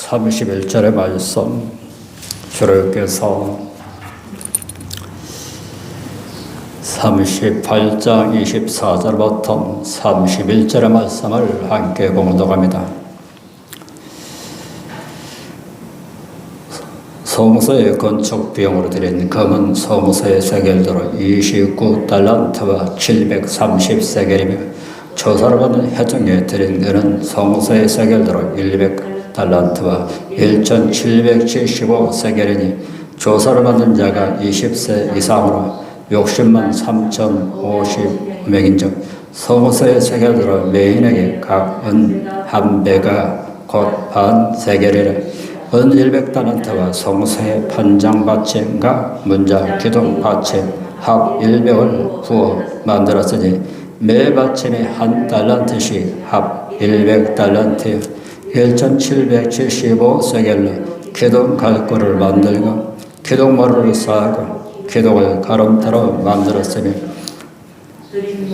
31절의 말씀, 주님께서 38장 24절부터 31절의 말씀을 함께 공독합니다. 성소의 건축 비용으로 드린 금은 성소의 세겔대로 29달란트와 730세겔이며 조사를 받은 회중에 드린 금은 성소의 세겔대로 100달란트와 1775세겔이니 조사를 받은 자가 20세 이상으로 60만 3,050명인즉 성소의 세겔대로 매인에게 각 은 한 배가 곧 반 세겔이라. 은 100달란트와 성소의 판장 받침과 문장 기둥 받침 합 100을 부어 만들었으니 매 받침이 한 달란트씩 합 100달란트 1775세겔로 기둥 갈고를 만들고 기둥머리를 쌓고 기둥을 가름대로 만들었으며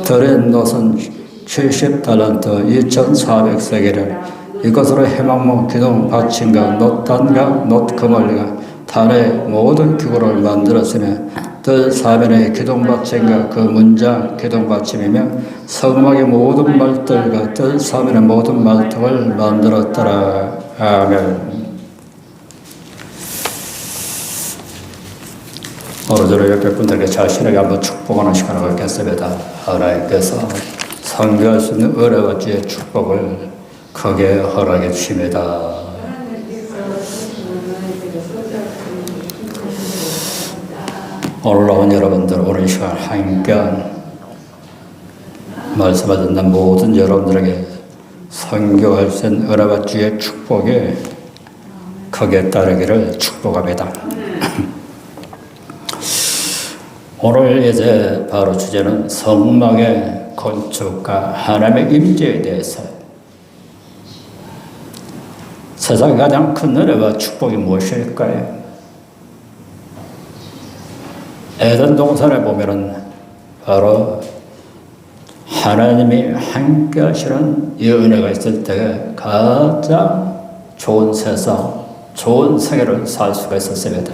드린 놋은 70달란트 2400세겔을 이것으로 해망모 기둥 받침과 놋단과 놋그물과 단의 모든 기구를 만들었으며 뜰 사면의 기둥 받침과 그 문장 기둥 받침이며 성막의 모든 말들과 뜰 사면의 모든 말등을 만들었더라. 아멘. 오늘 저는 옆에 분들에게 자신에게 한번 축복하는 시간을 갖겠습니다. 하나님께서 선교할 수 있는 은혜와 지혜의 축복을 크게 허락해 주십니다. 오늘 나온 여러분들, 오늘 시간 함께한 말씀을 듣는 모든 여러분들에게 선교할 수 있는 은혜와 지혜의 축복이 크게 따르기를 축복합니다. 오늘 이제 바로 주제는 성막의 건축과 하나님의 임재에 대해서. 세상에 가장 큰 은혜와 축복이 무엇일까요? 에덴 동산에 보면은 바로 하나님이 함께 하시는 이 은혜가 있을 때 가장 좋은 세상, 좋은 세계를 살 수가 있었습니다.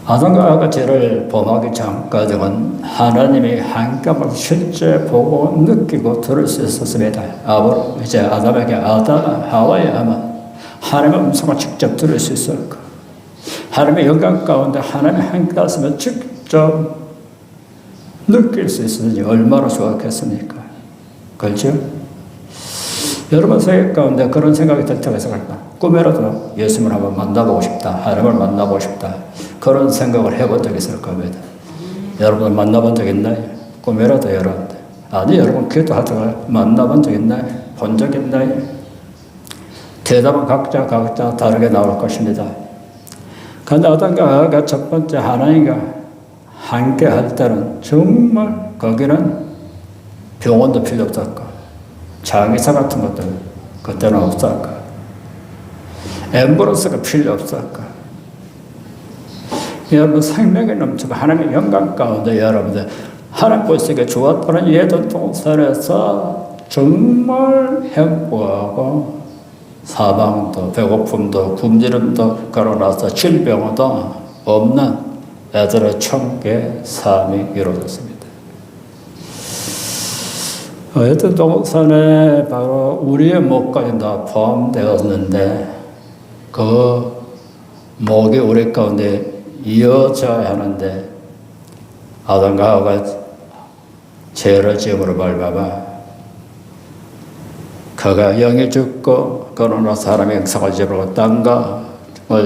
아담과 하와가 죄를 범하기 전까지는 하나님이 함께함을 실제 보고 느끼고 들을 수 있었습니다. 이제 아담에게 하와야만 하나님의 음성을 직접 들을 수 있을까? 하나님의 영광 가운데 하나님이 함께하시면 직접 느낄 수 있으니 얼마나 좋았겠습니까? 그렇죠? 여러분 생각 가운데 그런 생각이 들 때가 있을까? 꿈에라도 예수님을 한번 만나보고 싶다. 하나님을 만나보고 싶다. 그런 생각을 해본 적이 있을 겁니다. 여러분 만나본 적 있나요? 꿈에라도 여러분들. 아니, 여러분 기도하다가 만나본 적 있나요? 본 적 있나요? 대답은 각자 다르게 나올 것입니다. 그런데 아담과 하와가 첫 번째 하나님과 함께 할 때는 정말 거기는 병원도 필요 없었고 장의사 같은 것도 그때는 없었고 앰뷸런스가 필요 없었고 여러분 생명이 넘치고 하나님의 영광 가운데 여러분들 하나님 보시기에 좋았다는 예전 동산에서 정말 행복하고 사망도 배고픔도 굶주림도 걸어나서 질병도 없는 애들의 천국의 삶이 이루어졌습니다. 에덴 동산에 바로 우리의 목까지 다 포함되었는데 그 목이 우리 가운데 이어져야 하는데 아담과 하와가 죄를 지음으로 말미암아 그가 영이 죽고 그러나 사람의 형상을 잊어버리고 땅과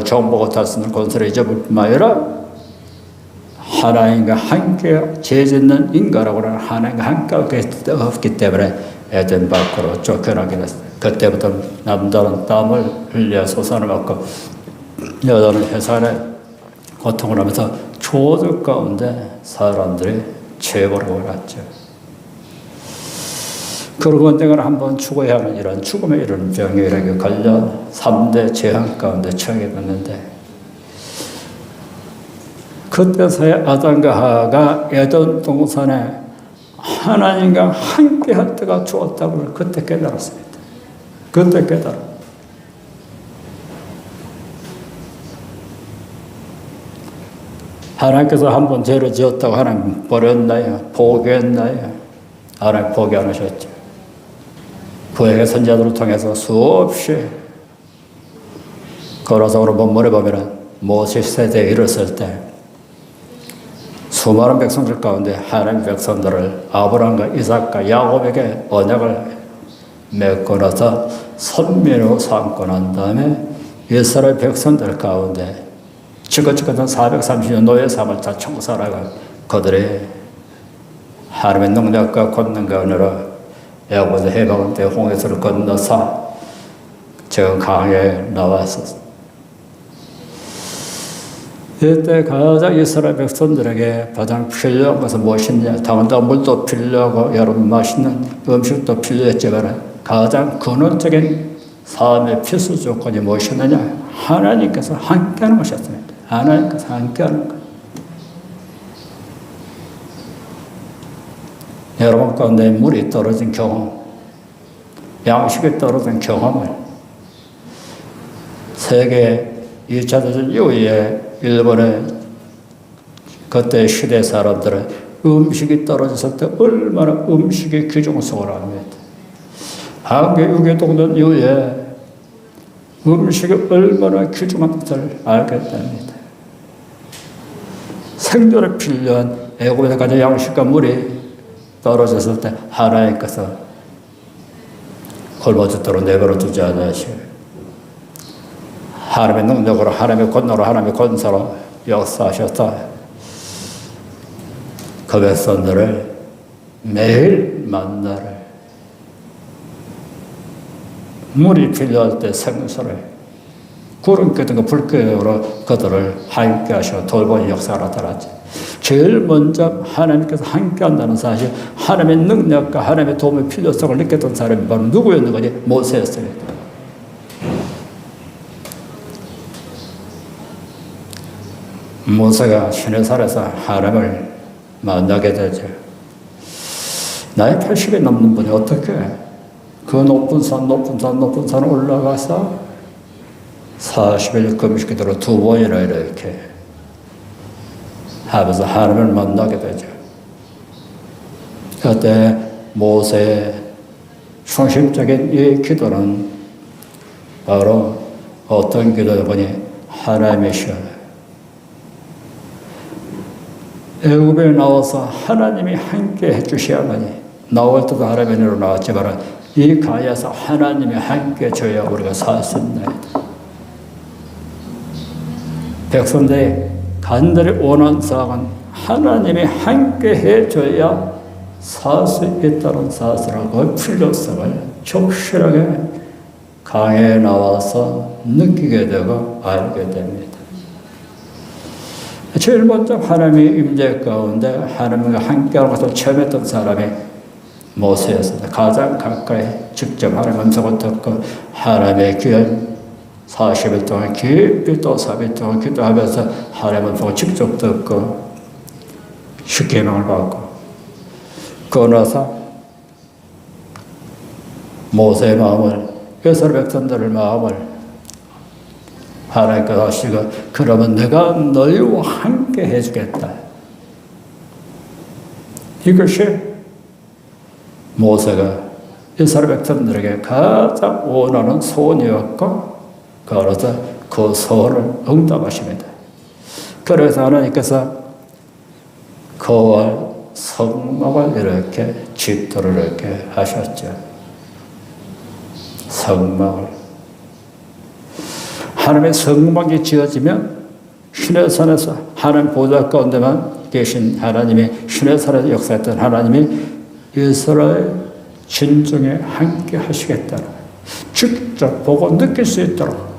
정보가 다스는 권세를 잊어버릴 뿐만 아니라 하나님과 함께 죄 짓는 인간하고는 하나님과 함께 없기 때문에 에덴 밖으로 쫓겨나게 됐어요. 그때부터 남자는 땀을 흘려 소산을 받고 여자는 해산의 고통을 하면서 조주 가운데 사람들이 죄버리고 갔죠. 그러고 언젠가는 한번 죽어야 하는 이런 죽음에 이르는 병이라게 걸려 3대 재앙 가운데 처하게 됐는데 그때서야 아담과 하와가 에덴 동산에 하나님과 함께 할 때가 좋았다고 그때 깨달았습니다. 그때 깨달아. 하나님께서 한 번 죄를 지었다고 하나님 버렸나요? 포기했나요? 하나님 포기 안 하셨죠. 구약의 선지자들을 통해서 수없이 거라성으로 본문에 보면 모세 세대에 이르렀을 때 수많은 백성들 가운데 하나님 백성들을 아브라함과 이삭과 야곱에게 언약을 맺고 나서 선민으로 삼고 난 다음에 이스라엘 백성들 가운데 지긋지긋한 430년 노예 삶을 다 청산하고 그들이 하나님의 능력과 권능과 은혜로 애굽에서 해방을 때 홍해수를 건너서 저 강에 나왔었습니다. 이때 가장 이스라엘 백성들에게 가장 필요한 것은 무엇이냐? 당연히 물도 필요하고 여러분 맛있는 음식도 필요했지만 가장 근원적인 삶의 필수 조건이 무엇이었느냐? 하나님께서 함께하는 것이었습니다. 하나님께서 함께하는 것. 여러분 가운데 물이 떨어진 경험, 양식이 떨어진 경험을 세계 2차 대전 이후에 일본의 그때 시대 사람들은 음식이 떨어졌을 때 얼마나 음식의 귀중성을 압니다. 한국 6.25동전 이후에 음식이 얼마나 귀중한 것을 알게 됩니다. 생존에 필요한 애굽에서 가진 양식과 물이 떨어졌을 때 하나님께서 굶어죽도록 내버려 두지 않으시고 하나님의 능력으로 하나님의 권능으로 하나님의 권세로 역사하셔서 그 백성들을 매일 만나를 물이 필요할 때 생수를 구름 같은 거 불교로 그들을 함께 하시고 돌보는 역사가 나타났죠. 제일 먼저 하나님께서 함께 한다는 사실, 하나님의 능력과 하나님의 도움의 필요성을 느꼈던 사람이 바로 누구였는 거지? 모세였습니다. 모세가 시내산에서 하나님을 만나게 되죠. 나이 80이 넘는 분이 어떻게 그 높은 산 올라가서 40일 금식기도로 2번이나 이렇게 하면서 하나님을 만나게 되죠. 그때 모세의 중심적인 이 기도는 바로 어떤 기도다 보니 하나님이시여. 애굽에 나와서 하나님이 함께 해주셔야만이 나올 때도 하나님의 은혜로 나왔지만 이 가야에서 하나님이 함께 해줘야 우리가 살 수 있나이다. 백성들이 간절히 원하는 사항은 하나님이 함께 해줘야 살 수 있다는 사실하고 필요성을 적실하게 강에 나와서 느끼게 되고 알게 됩니다. 제일 먼저 하나님의 임재 가운데 하나님과 함께하는 것을 체험했던 사람이 모세였습니다. 가장 가까이 직접 하나님의 음성을 듣고 하나님의 귀한 40일 동안 깊이 또 3일 동안 기도하면서 하나님의 음성을 직접 듣고 십계명을 받고 그러고 나서 모세의 마음을 이스라엘 백성들의 마음을 하나님께서 하시고 그러면 내가 너희와 함께 해주겠다. 이것이 모세가 이스라엘 백성들에게 가장 원하는 소원이었고 그래서 그 소원을 응답하십니다. 그래서 하나님께서 그와 성막을 이렇게 집도를 이렇게 하셨죠. 성막을. 하나님의 성막이 지어지면 시내산에서 하나님 보좌 가운데만 계신 하나님이 시내산에서 역사했던 하나님이 이스라엘 진정에 함께 하시겠다는 직접 보고 느낄 수 있도록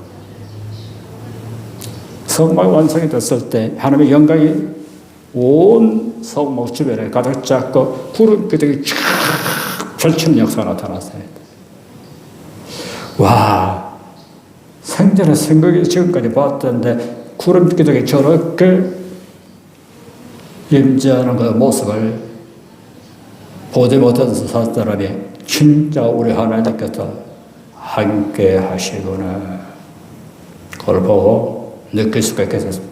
성막이 완성이 됐을 때 하나님의 영광이 온 성막 주변에 가득 찼고 구름 기둥이 쫙 펼치는 역사가 나타났어요. 와, 생전에 생각이 지금까지 봤던데 구름 기둥이 저렇게 임재하는 그 모습을 보지 못해서 살 사람이 진짜 우리 하나님께서 함께 하시구나. 그걸 보고 느낄 수가 있겠습니다.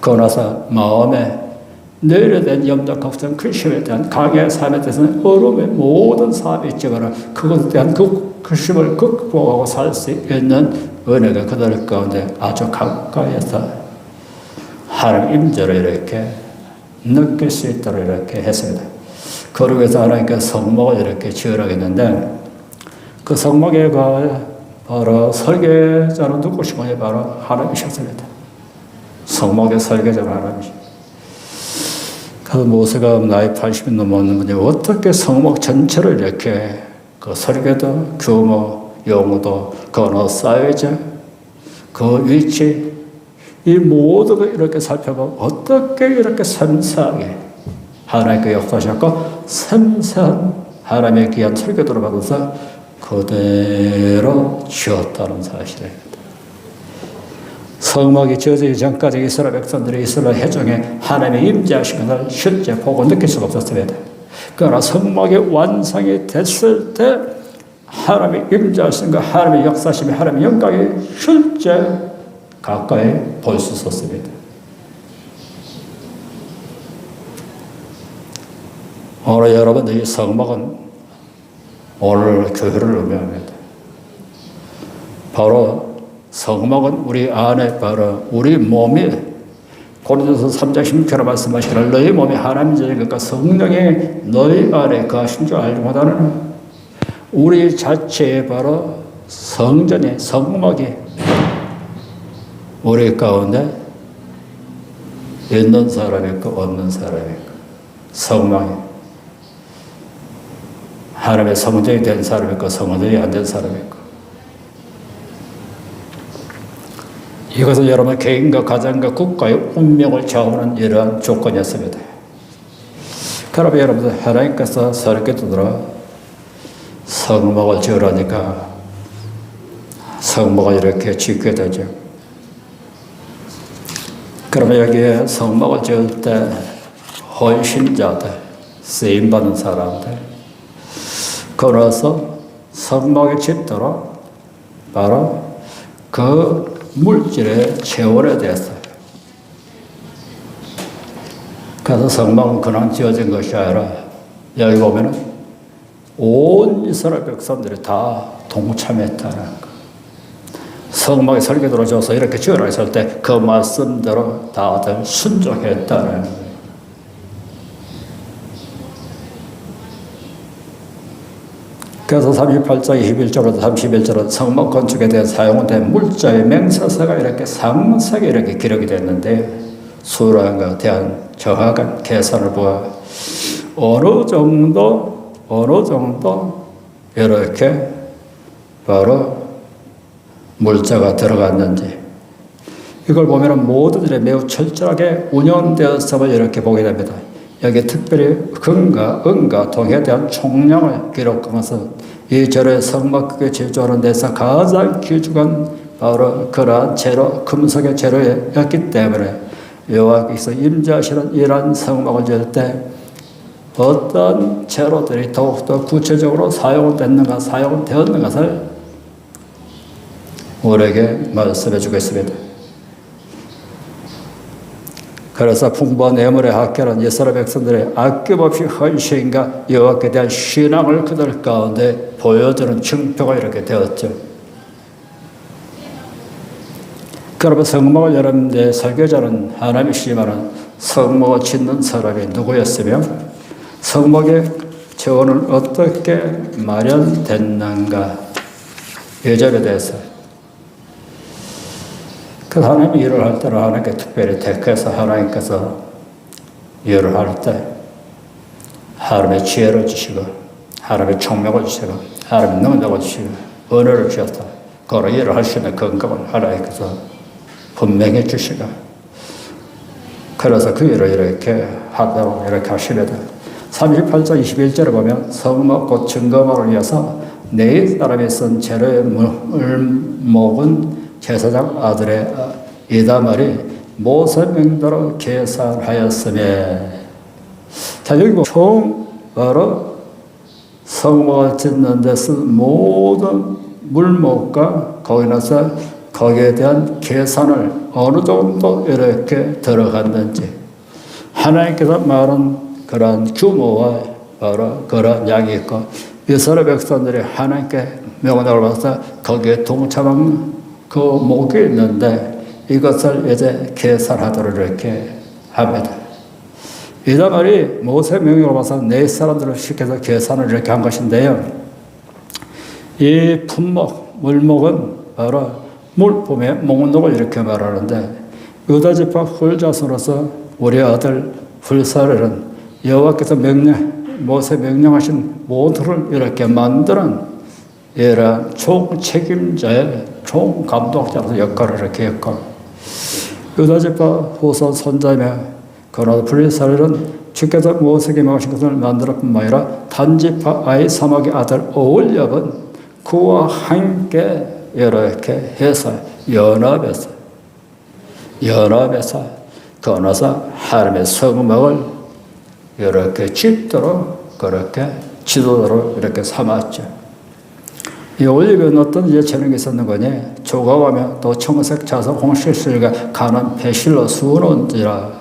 그러고 나서 마음에 너희에 대한 염려, 걱정, 근심에 대한 강의 삶에 대해서는 어려움의 모든 삶이 있지만 그것에 대한 그 근심을 극복하고 살 수 있는 은혜가 그들 가운데 아주 가까이에서 하나님 임재를 이렇게 느낄 수 있도록 이렇게 했습니다. 그러기 위해서 하나님께 성막을 이렇게 지으라고 했는데 그 성막에 바로 설계자는 누구시고 바로 하나님이셨습니다. 성막의 설계자는 하나님이십니다. 그 모세가 나이 80이 넘었는데 어떻게 성막 전체를 이렇게 그 설계도, 규모, 용도, 그 언어 사이즈, 그 위치 이 모든 걸 이렇게 살펴보면 어떻게 이렇게 섬세하게 하나님께 역사하셨고 섬세한 하나님의 귀한 설계도를 받아서 그대로 지었다는 사실입니다. 성막이 지어지기 전까지 이스라엘 백성들이 이스라엘 회중에 하나님의 임재하신 것을 실제 보고 느낄 수가 없었습니다. 그러나 성막이 완성이 됐을 때 하나님의 임재하신 것, 하나님의 역사심이, 하나님의 영광이 실제 가까이 볼 수 있었습니다. 오늘 여러분들 이 성막은 오늘 교회를 의미합니다. 바로 성막은 우리 안에 바로 우리 몸이 고린도서 3장 16절에 말씀하시기를 너희 몸이 하나님의 것과 성령이 너희 안에 거하신 줄 알지 못하느냐. 우리 자체에 바로 성전이 성막이 우리 가운데 있는 사람이 있고 없는 사람이 있고 성막이 하나님의 성전이 된 사람이 있고 성전이 안 된 사람이 있고 이것은 여러분 개인과 가정과 국가의 운명을 좌우하는 이러한 조건이었습니다. 그러면 여러분들 하나님께서 설계도들어 성막을 지으라니까 성막을 이렇게 짓게 되죠. 그러면 여기에 성막을 지을 때 헌신자들, 쓰임받는 사람들 걸어서 성막을 짓도록 바로 그 물질의 재원에 대해서 그래서 성막은 그냥 지어진 것이 아니라 여기 보면은 온 이스라엘 백성들이 다 동참했다는 거. 성막의 설계도로 줘서 이렇게 지어라 했을 때 그 말씀대로 다들 순종했다는 거. 그래서 38장 21절부터 31절은 성막 건축에 대해 사용된 물자의 명사서가 이렇게 상세하게 이렇게 기록이 됐는데 수량에 대한 정확한 계산을 보아 어느 정도 이렇게 바로 물자가 들어갔는지 이걸 보면 모두들이 매우 철저하게 운영되었음을 이렇게 보게 됩니다. 여기 특별히 금과 은과 동에 대한 총량을 기록하면서 이 절의 성막극에 제조하는 데서 가장 귀중한 바로 그러한 재료, 금속의 재료였기 때문에 여호와께서 임재하시는 이러한 성막을 지을 때 어떤 재료들이 더욱더 구체적으로 사용되었는가 사용되었는 것을 우리에게 말씀해 주겠습니다. 그래서 풍부한 예물의 학교는 이스라엘 백성들의 아낌없이 헌신과 여호와께 대한 신앙을 그들 가운데 보여주는 증표가 이렇게 되었죠. 그러면 성막을 여러분들 설계자는 하나님이시지만 성막을 짓는 사람이 누구였으며 성막의 재원은 어떻게 마련됐는가 이 점에 대해서 그 하나님이 일을 할 때는 하나님께 특별히 택해서 하나님께서 일을 할 때 하나님의 지혜를 주시고 하나님의 총명을 주시고 하나님의 능력을 주시고 은혜를 주셨다. 그로 일을 할 수 있는 건강을 하나님께서 분명히 주시고 그래서 그 일을 이렇게 하도록 이렇게 하십니다. 38장 21절에 보면 성막 곧 증거물을 위해서 네 사람이 쓴 재료의 물목은 제사장 아들의 이다말이 모세 명대로 계산하였으며 자 여기 총 바로 성막을 짓는 데 쓴 모든 물목과 거기 나서 거기에 대한 계산을 어느 정도 이렇게 들어갔는지 하나님께서 말한 그런 규모와 바로 그런 양이 있고 이스라엘 백성들이 하나님께 명령을 받아서 거기에 동참한 그 목이 있는데 이것을 이제 계산하도록 이렇게 합니다. 이다말이 모세 명령을 받아서 네 사람들을 시켜서 계산을 이렇게 한 것인데요. 이 품목, 물목은 바로 물품의 목록을 이렇게 말하는데 유다지파 훌자손으로서 우리 아들 훌사렐은 여호와께서 모세 명령하신 모두를 이렇게 만드는 이런 총책임자의 총감독자로서 역할을 이렇게 했고 유다지파 후손 손자며 그러나 훌사렐은 주께서 모세에게 명하신 것을 만들어 뿐만 아니라 단지파 아히사막의 아들 오홀리압은 그와 함께 이렇게 해서 연합해서 건너서 하나님의 성막을 이렇게 짓도록 그렇게 지도자로 이렇게 삼았죠. 이 올리브는 어떤 예체능이 있었는 거니 조각하며 또 청색 자석 홍실실과 가난 배실로 수놓은지라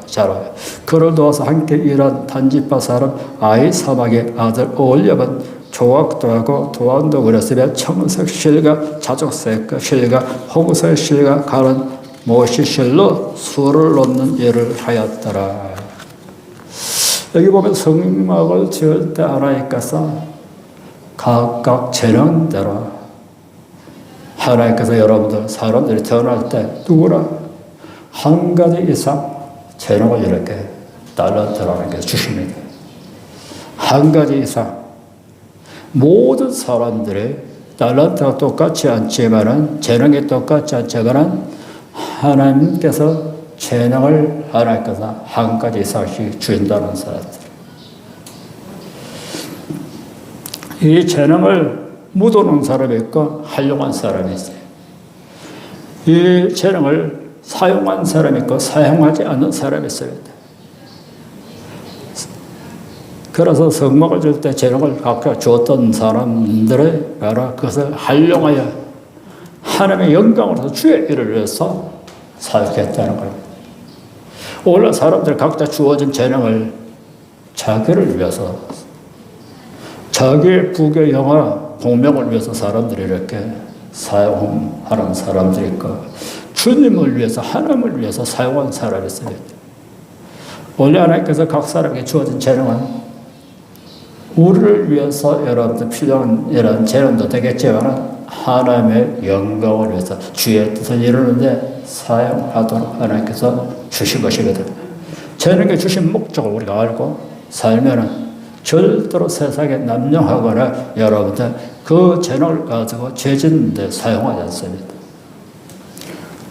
그를 도와서 함께 일한 단지파 사람 아히사막의 아들 오홀리압은 조각도 하고 도안도 그렸으며 청색 실과 자족색 실과 홍색 실과 가는 모시실로 수를 놓는 일을 하였더라. 여기 보면 성막을 지을 때 하나님께서 각각 재능대로 하나님께서 여러분들 사람들이 태어날 때 누구나 한 가지 이상 재능을 이렇게 달란트라는 게 주십니다. 한 가지 이상 모든 사람들의 달란트가 똑같지 않지만은 재능이 똑같지 않지만은 하나님께서 재능을 하나님께서 한 가지 이상씩 주신다는 사람들. 이 재능을 묻어놓은 사람이 있고 활용한 사람이 있어요. 이 재능을 사용한 사람이 있고 사용하지 않는 사람이 있어요. 그래서 성막을 줄 때 재능을 각각 주었던 사람들의 바로 그것을 활용하여 하나님의 영광으로서 주의 일을 위해서 사역했다는 겁니다. 원래 사람들 각자 주어진 재능을 자기를 위해서 자기의 부귀 영화 공명을 위해서 사람들이 이렇게 사용하는 사람들이 있고 주님을 위해서 하나님을 위해서 사용한 사람이 있어요. 원래 하나님께서 각 사람에게 주어진 재능은 우리를 위해서 여러분들 필요한 이런 재능도 되겠지만 하나님의 영광을 위해서 주의 뜻을 이루는데 사용하도록 하나님께서 주신 것이거든. 재능에 주신 목적을 우리가 알고 살면은 절대로 세상에 남용하거나 여러분들 그 재능을 가지고 죄짓는 데 사용하지 않습니다.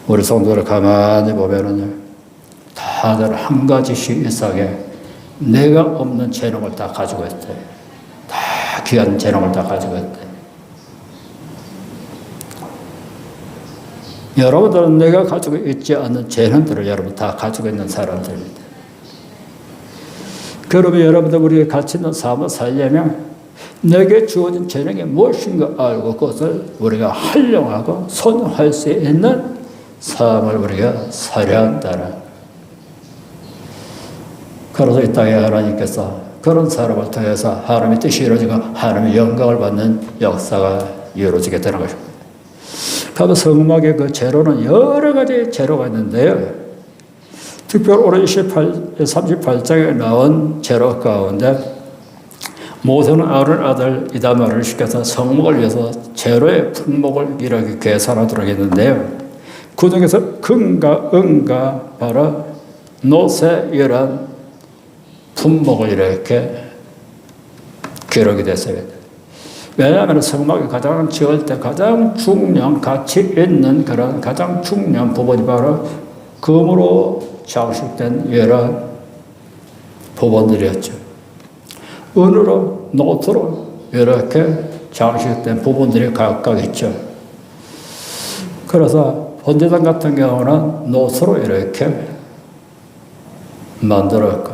우리 성도를 가만히 보면은요, 다들 한 가지씩 이상의 내가 없는 재능을 다 가지고 있대. 다 귀한 재능을 다 가지고 있대. 여러분들은 내가 가지고 있지 않는 재능들을 여러분 다 가지고 있는 사람들입니다. 그러면 여러분들 우리가 가치 있는 삶을 살려면 내게 주어진 재능이 무엇인가 알고 그것을 우리가 활용하고 선할 수 있는 삶을 우리가 살아야 한다는. 그래서 이 땅에 하나님께서 그런 사람을 통해서 하나님의 뜻이 이루어지고 하나님의 영광을 받는 역사가 이루어지게 되는 것입니다. 그러면 성막의 그 재료는 여러 가지 재료가 있는데요. 특별히 오늘 38장에 나온 재료 가운데 모세는 아론 아들 이다말을 시켜서 성막을 위해서 재료의 품목을 이렇게 계산하도록 했는데요. 그 중에서 금과 은과 바로 노새 이런 품목을 이렇게 기록이 됐어요. 왜냐하면 성막이 가장 지을 때 가장 중요한 가치 있는 그런 가장 중요한 부분이 바로 금으로 장식된 이런 부분들이었죠. 은으로, 노트로 이렇게 장식된 부분들이 각각 있죠. 그래서 번제단 같은 경우는 노트로 이렇게 만들었고,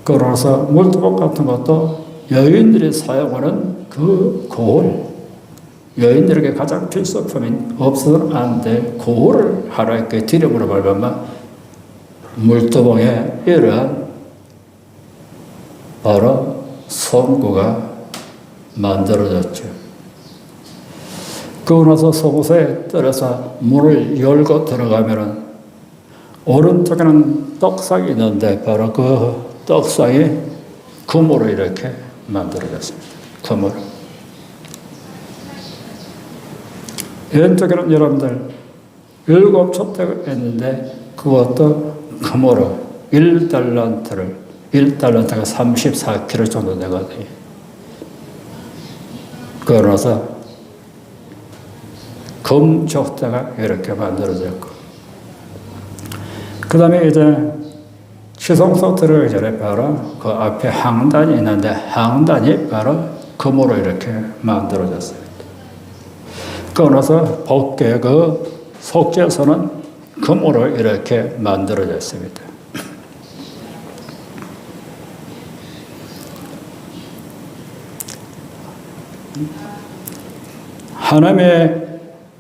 그래서 물두멍 같은 것도 여인들이 사용하는 그 고울, 여인들에게 가장 필수품인 없어서는 안 될 고를 하나님께 드림으로 말미암아 물두멍에 이러한 바로 송구가 만들어졌죠. 그러고 나서 속옷에 떨어서 문을 열고 들어가면은 오른쪽에는 떡상이 있는데 바로 그 떡상이 금으로 이렇게 만들어졌습니다. 금으로. 왼쪽에는 여러분들 7촛대가 있는데 그것도 금으로 1달란트가 34kg 정도 되거든요. 그러나서 금 촛대가 이렇게 만들어졌고, 그 다음에 이제 지성소 들어가기 전에 바로 그 앞에 항단이 있는데 항단이 바로 금으로 이렇게 만들어졌습니다. 그러나서 법궤 그 속죄소는 금으로 이렇게 만들어졌습니다. 하나님의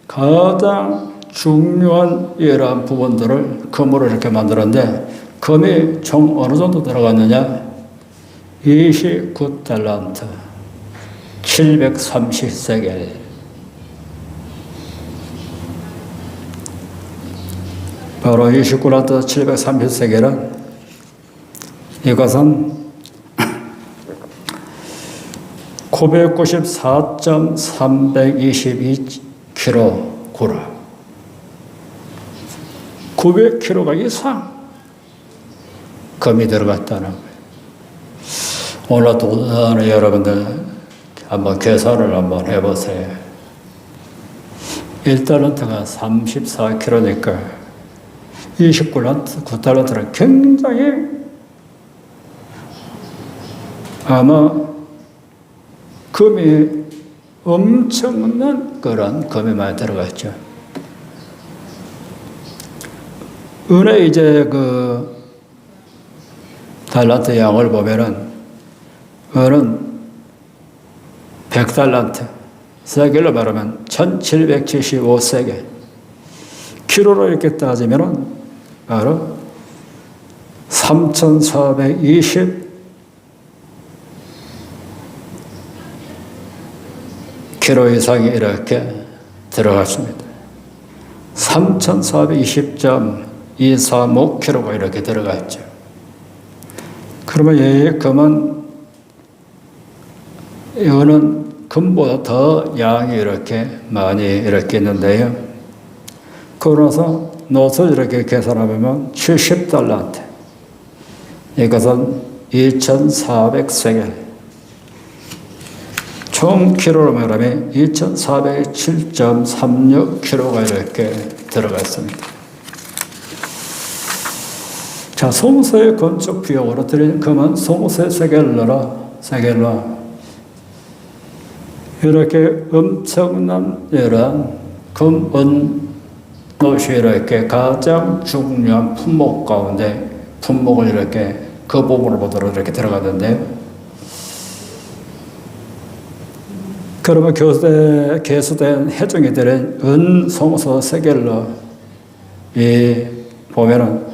가장 중요한 이러한 부분들을 금으로 이렇게 만들었는데, 금이 총 어느 정도 들어갔느냐? 29달란트, 730세겔. 바로 29달란트 730세겔은 이것은 994.322kg. 900kg 이상 금이 들어갔다는 거예요. 오늘 또 여러분들 한번 계산을 한번 해보세요. 1달란트가 34kg니까 9달란트는 굉장히 아마 금이 엄청난 그런 금이 많이 들어갔죠. 은혜 이제 그 달란트 양을 보면은 은은 100달란트, 세겔로 말하면 1775세겔, 키로로 이렇게 따지면은 바로 3420 키로 이상이 이렇게 들어갔습니다. 3420.235kg가 이렇게 들어갔죠. 그러면 이 금은, 이거는 금보다 더 양이 이렇게 많이 이렇게 있는데요. 그러나서 노트 이렇게 계산하면 70달란트. 이것은 2400세겔. 총 키로로 말하면 2407.36kg가 이렇게 들어갔습니다. 자, 성소의 건축 비용으로 드린 금은 성소의 세겔로 이렇게 엄청난 이런 금, 은, 옷이 이렇게 가장 중요한 품목 가운데 품목을 이렇게 그 부분을 보도록 이렇게 들어갔는데요. 그러면 개수된 해중이들은 은, 성소, 세겔로 이 보면은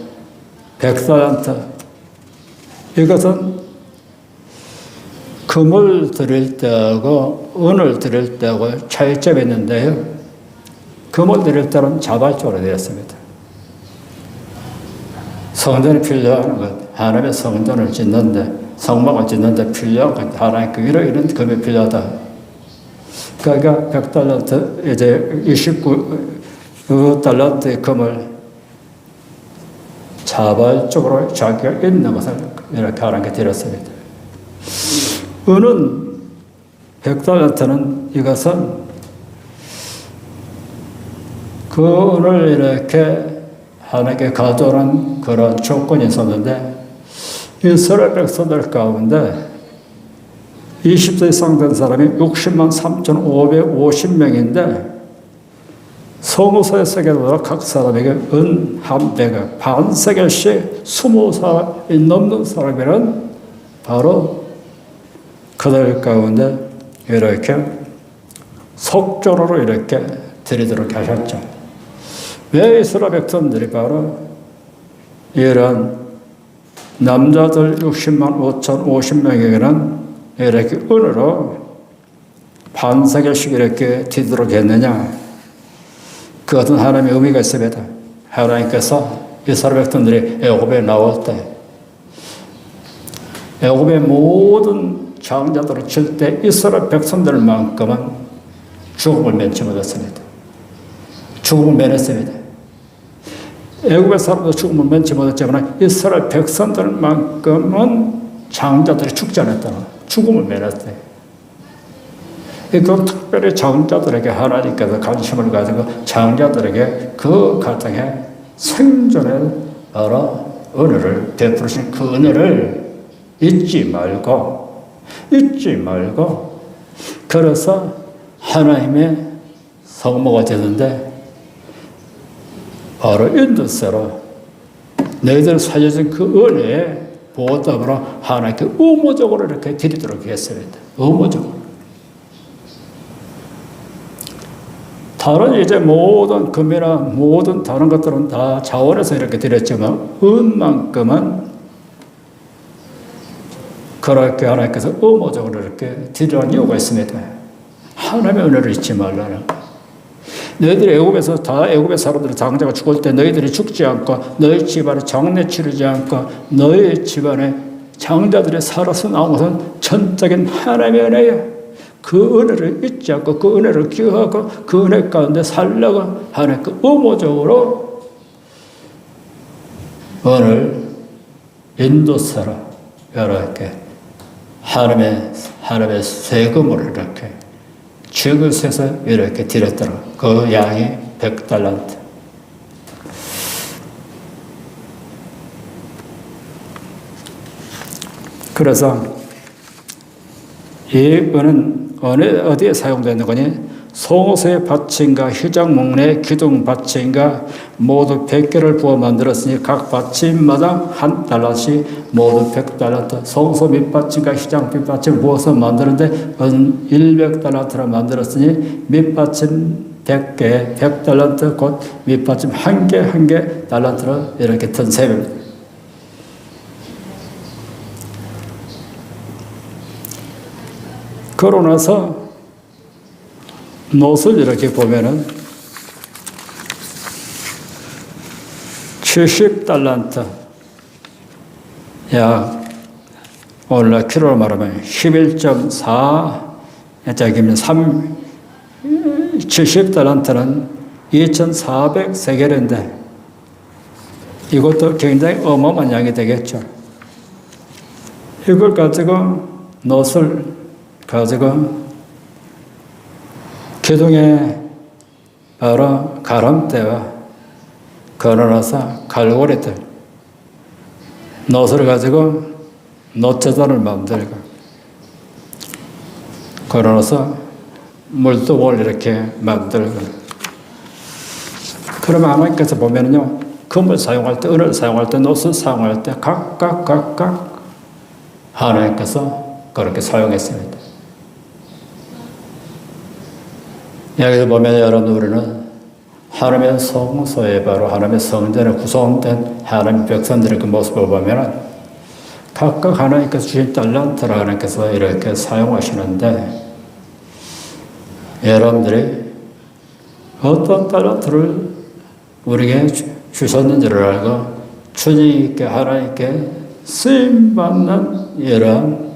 100달란트, 이것은 금을 드릴 때하고 은을 드릴 때하고 차이점이 있는데요. 금을 드릴 때는 자발적으로 드렸습니다. 성전이 필요한 것, 하나님의 성전을 짓는데, 성막을 짓는데 필요한 것, 하나님께 이런 금이 필요하다. 그러니까 100달란트, 이제 29달란트의 금을 자발적으로 자기가 있는 것을 이렇게 하나님께 드렸습니다. 은은 100달란트는 이것은 그 은을 이렇게 하나님께 가져오는 그런 조건이 있었는데, 이스라엘 백성들 가운데 20세 이상 된 사람이 60만 3,550명인데 성소의 세겔로 각 사람에게 은 한 배가 반 세겔씩 20살이 넘는 사람이란 바로 그들 가운데 이렇게 속전으로 이렇게 드리도록 하셨죠. 왜 이스라엘 백성들이 바로 이런 남자들 60만 5천 50명에게는 이렇게 은으로 반세겔씩 이렇게 드리도록 했느냐? 그것은 하나님의 의미가 있습니다. 하나님께서 이스라엘 백성들이 애굽에 나올 때 애굽의 모든 장자들을 칠 때 이스라엘 백성들만큼은 죽음을 면치 못했습니다. 죽음을 면했습니다. 애굽의 사람도 죽음을 면치 못했지만 이스라엘 백성들만큼은 장자들이 죽지 않았다. 죽음을 면했어요. 그 특별히 장자들에게 하나님께서 관심을 가지고 장자들에게 그 가정에 생존의 은혜를 베푸신 그 은혜를 잊지 말고 그래서 하나님의 성모가 되는데 바로 인도세로 너희들 살려준 그 은혜에 보답으로 하나님께 의무적으로 이렇게 드리도록 했습니다. 의무적으로. 다른 이제 모든 금이나 모든 다른 것들은 다 자원해서 이렇게 드렸지만 은만큼은 그렇게 하나님께서 의무적으로 이렇게 드리라는 이유가 있습니다. 하나님의 은혜를 잊지 말라는. 너희들이 애굽에서 다 애굽의 사람들이 장자가 죽을 때 너희들이 죽지 않고 너희 집안에 장례 치르지 않고 너희 집안에 장자들이 살아서 나온 것은 전적인 하나님의 은혜예요. 그 은혜를 잊지 않고 그 은혜를 기억하고 그 은혜 가운데 살려고 하나님 그 의무적으로 오늘 인도세로 이렇게 하나님의 세금을 이렇게 책을 세서 이렇게 드렸더라. 그 양이 100달란트. 그래서 이 은은 어디에 사용되는 거니? 송소의 받침과 휴장 목례 기둥 받침과 모두 100개를 부어 만들었으니 각 받침마다 한 달러씩 모두 100달란트. 송소 밑받침과 휴장 밑받침 부어서 만드는데 100달란트를 만들었으니 밑받침 100개 100달란트 곧 밑받침 한 개 한 개 달란트를 이렇게 튼 셈입니다. 그러고 나서 놋을 이렇게 보면은 70달란트, 약 오늘날 키로로 말하면 11.4, 70달란트는 2,400세겔인데 이것도 굉장히 어마어마한 양이 되겠죠. 이걸 가지고 놋을 가지고 기둥에 바로 가람대와 걸어놔서 갈고리들 놋을 가지고 놋재단을 만들고 걸어놔서 물두멍을 이렇게 만들고 그러면 하나님께서 보면은요 금을 사용할 때 은을 사용할 때 놋을 사용할 때 각각 하나님께서 그렇게 사용했습니다. 여기서 보면 여러분 우리는 하나님의 성소에 바로 하나님의 성전에 구성된 하나님의 백성들의 그 모습을 보면 각각 하나님께서 주신 달란트를 하나님께서 이렇게 사용하시는데 여러분들이 어떤 달란트를 우리에게 주셨는지를 알고 주님께 하나님께 쓰임받는 이런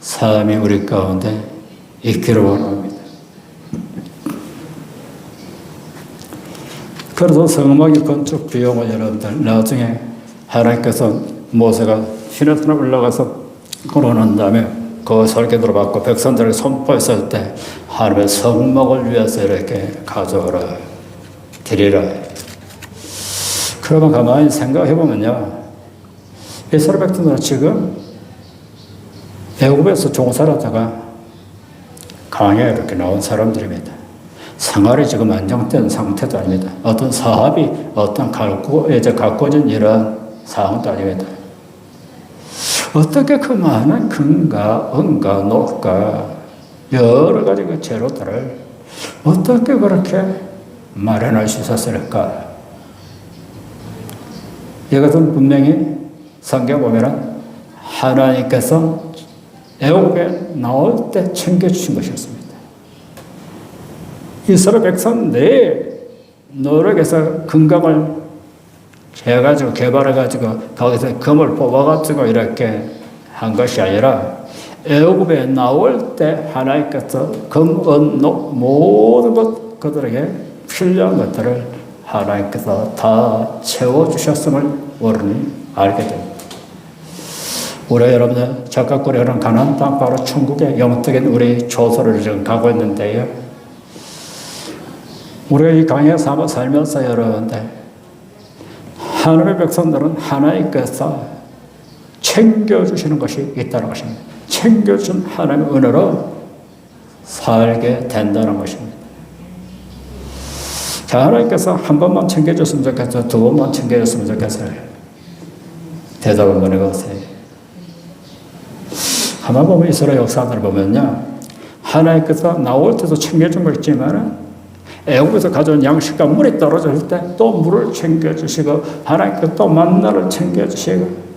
삶이 우리 가운데 있기를 원합니다. 그래서 성막의 건축 비용은 여러분들 나중에 하나님께서 모세가 시내산에 올라가서 그러는 다음에 그 설계도를 받고 백성들에게 선포했을 때 하나님의 성막을 위해서 이렇게 가져오라 드리라. 그러면 가만히 생각해 보면요 이스라엘 백성들은 지금 애굽에서 종살하다가 강에 이렇게 나온 사람들입니다. 생활이 지금 안정된 상태도 아닙니다. 어떤 사업이 어떤 가꿔진 이런 상황도 아닙니다. 어떻게 그 많은 금과 은과 녹과 여러 가지 그 재료들을 어떻게 그렇게 마련할 수 있었을까? 이것은 분명히 성경 보면은 하나님께서 애국에 나올 때 챙겨주신 것이었습니다. 이스라엘 백성 내 노력에서 금강을 해가지고 개발해가지고 거기서 금을 뽑아가지고 이렇게 한 것이 아니라 애국에 나올 때 하나님께서 금, 은, 녹 모든 것 그들에게 필요한 것들을 하나님께서 다 채워주셨음을 우리는 알게 됩니다. 우리 여러분들 적각골에 흐르는 가나안 땅 바로 천국의 영적인 우리 조소를 지금 가고 있는데요. 우리가 이 강에 살면서 여러분들 하나님의 백성들은 하나님께서 챙겨주시는 것이 있다는 것입니다. 챙겨준 하나님의 은혜로 살게 된다는 것입니다. 자, 하나님께서 한 번만 챙겨줬으면 좋겠어요? 두 번만 챙겨줬으면 좋겠어요? 대답을 한번 해보세요. 가만 보면 이스라엘 역사들을 보면요, 하나님께서 나올 때도 챙겨준 거 있지만 애국에서 가져온 양식과 물이 떨어질 때 또 물을 챙겨주시고 하나님께서 또 만나를 챙겨주시고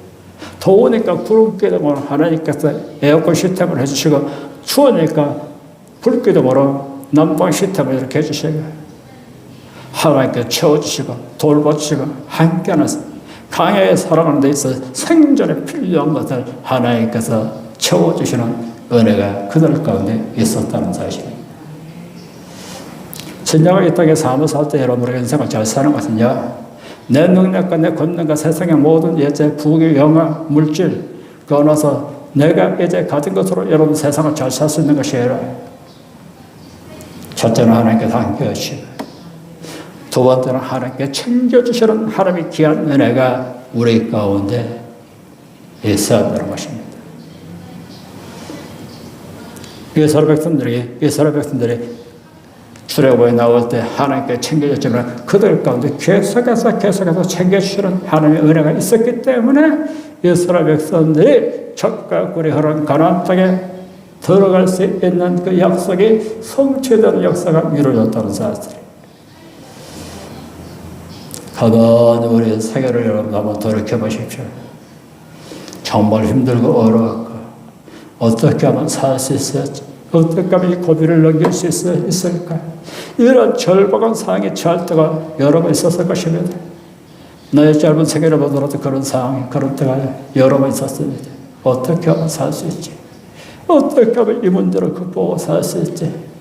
더우니까 굵기도 하나님께서 에어컨 시스템을 해주시고 추우니까 불기둥으로 난방 시스템을 이렇게 해주시고 하나님께서 채워주시고 돌봐주시고 함께하는 강야에 살아가는 데 있어서 생존에 필요한 것을 하나님께서 채워주시는 은혜가 그들 가운데 있었다는 사실입니다. 신약을 이 땅에 삶을 살 때 여러분의 인생을 잘 사는 것은요, 내 능력과 내 권능과 세상의 모든 예제, 부귀, 영화, 물질 그어놔서 내가 이제 가진 것으로 여러분 세상을 잘 살 수 있는 것이 아니라 첫째는 하나님께서 함께 하시고 두 번째는 하나님께 챙겨주시는 하나님의 귀한 은혜가 우리 가운데 있어야 한다는 것입니다. 이스라엘 백성들이 출애굽에 나올 때 하나님께 챙겨줬지만 그들 가운데 계속해서 챙겨주시는 하나님의 은혜가 있었기 때문에 이스라엘 백성들이 적과 꿀이 흐르는 가나안 땅에 들어갈 수 있는 그 약속이 성취되는 역사가 이루어졌다는 사실. 가만히 우리 세계를 여러분 한번 돌이켜 보십시오. 정말 힘들고 어려웠고 어떻게 하면 살 수 있었지? 어떻게 하면 이 고비를 넘길 수 있을까? 이런 절박한 상황에 처할 때가 여러 번 있었을 것입니다. 나의 짧은 생애를 보더라도 그런 상황, 그런 때가 여러 번 있었습니다. 어떻게 하면 살 수 있지? 어떻게 하면 이 문제를 극복하고 살 수 있지?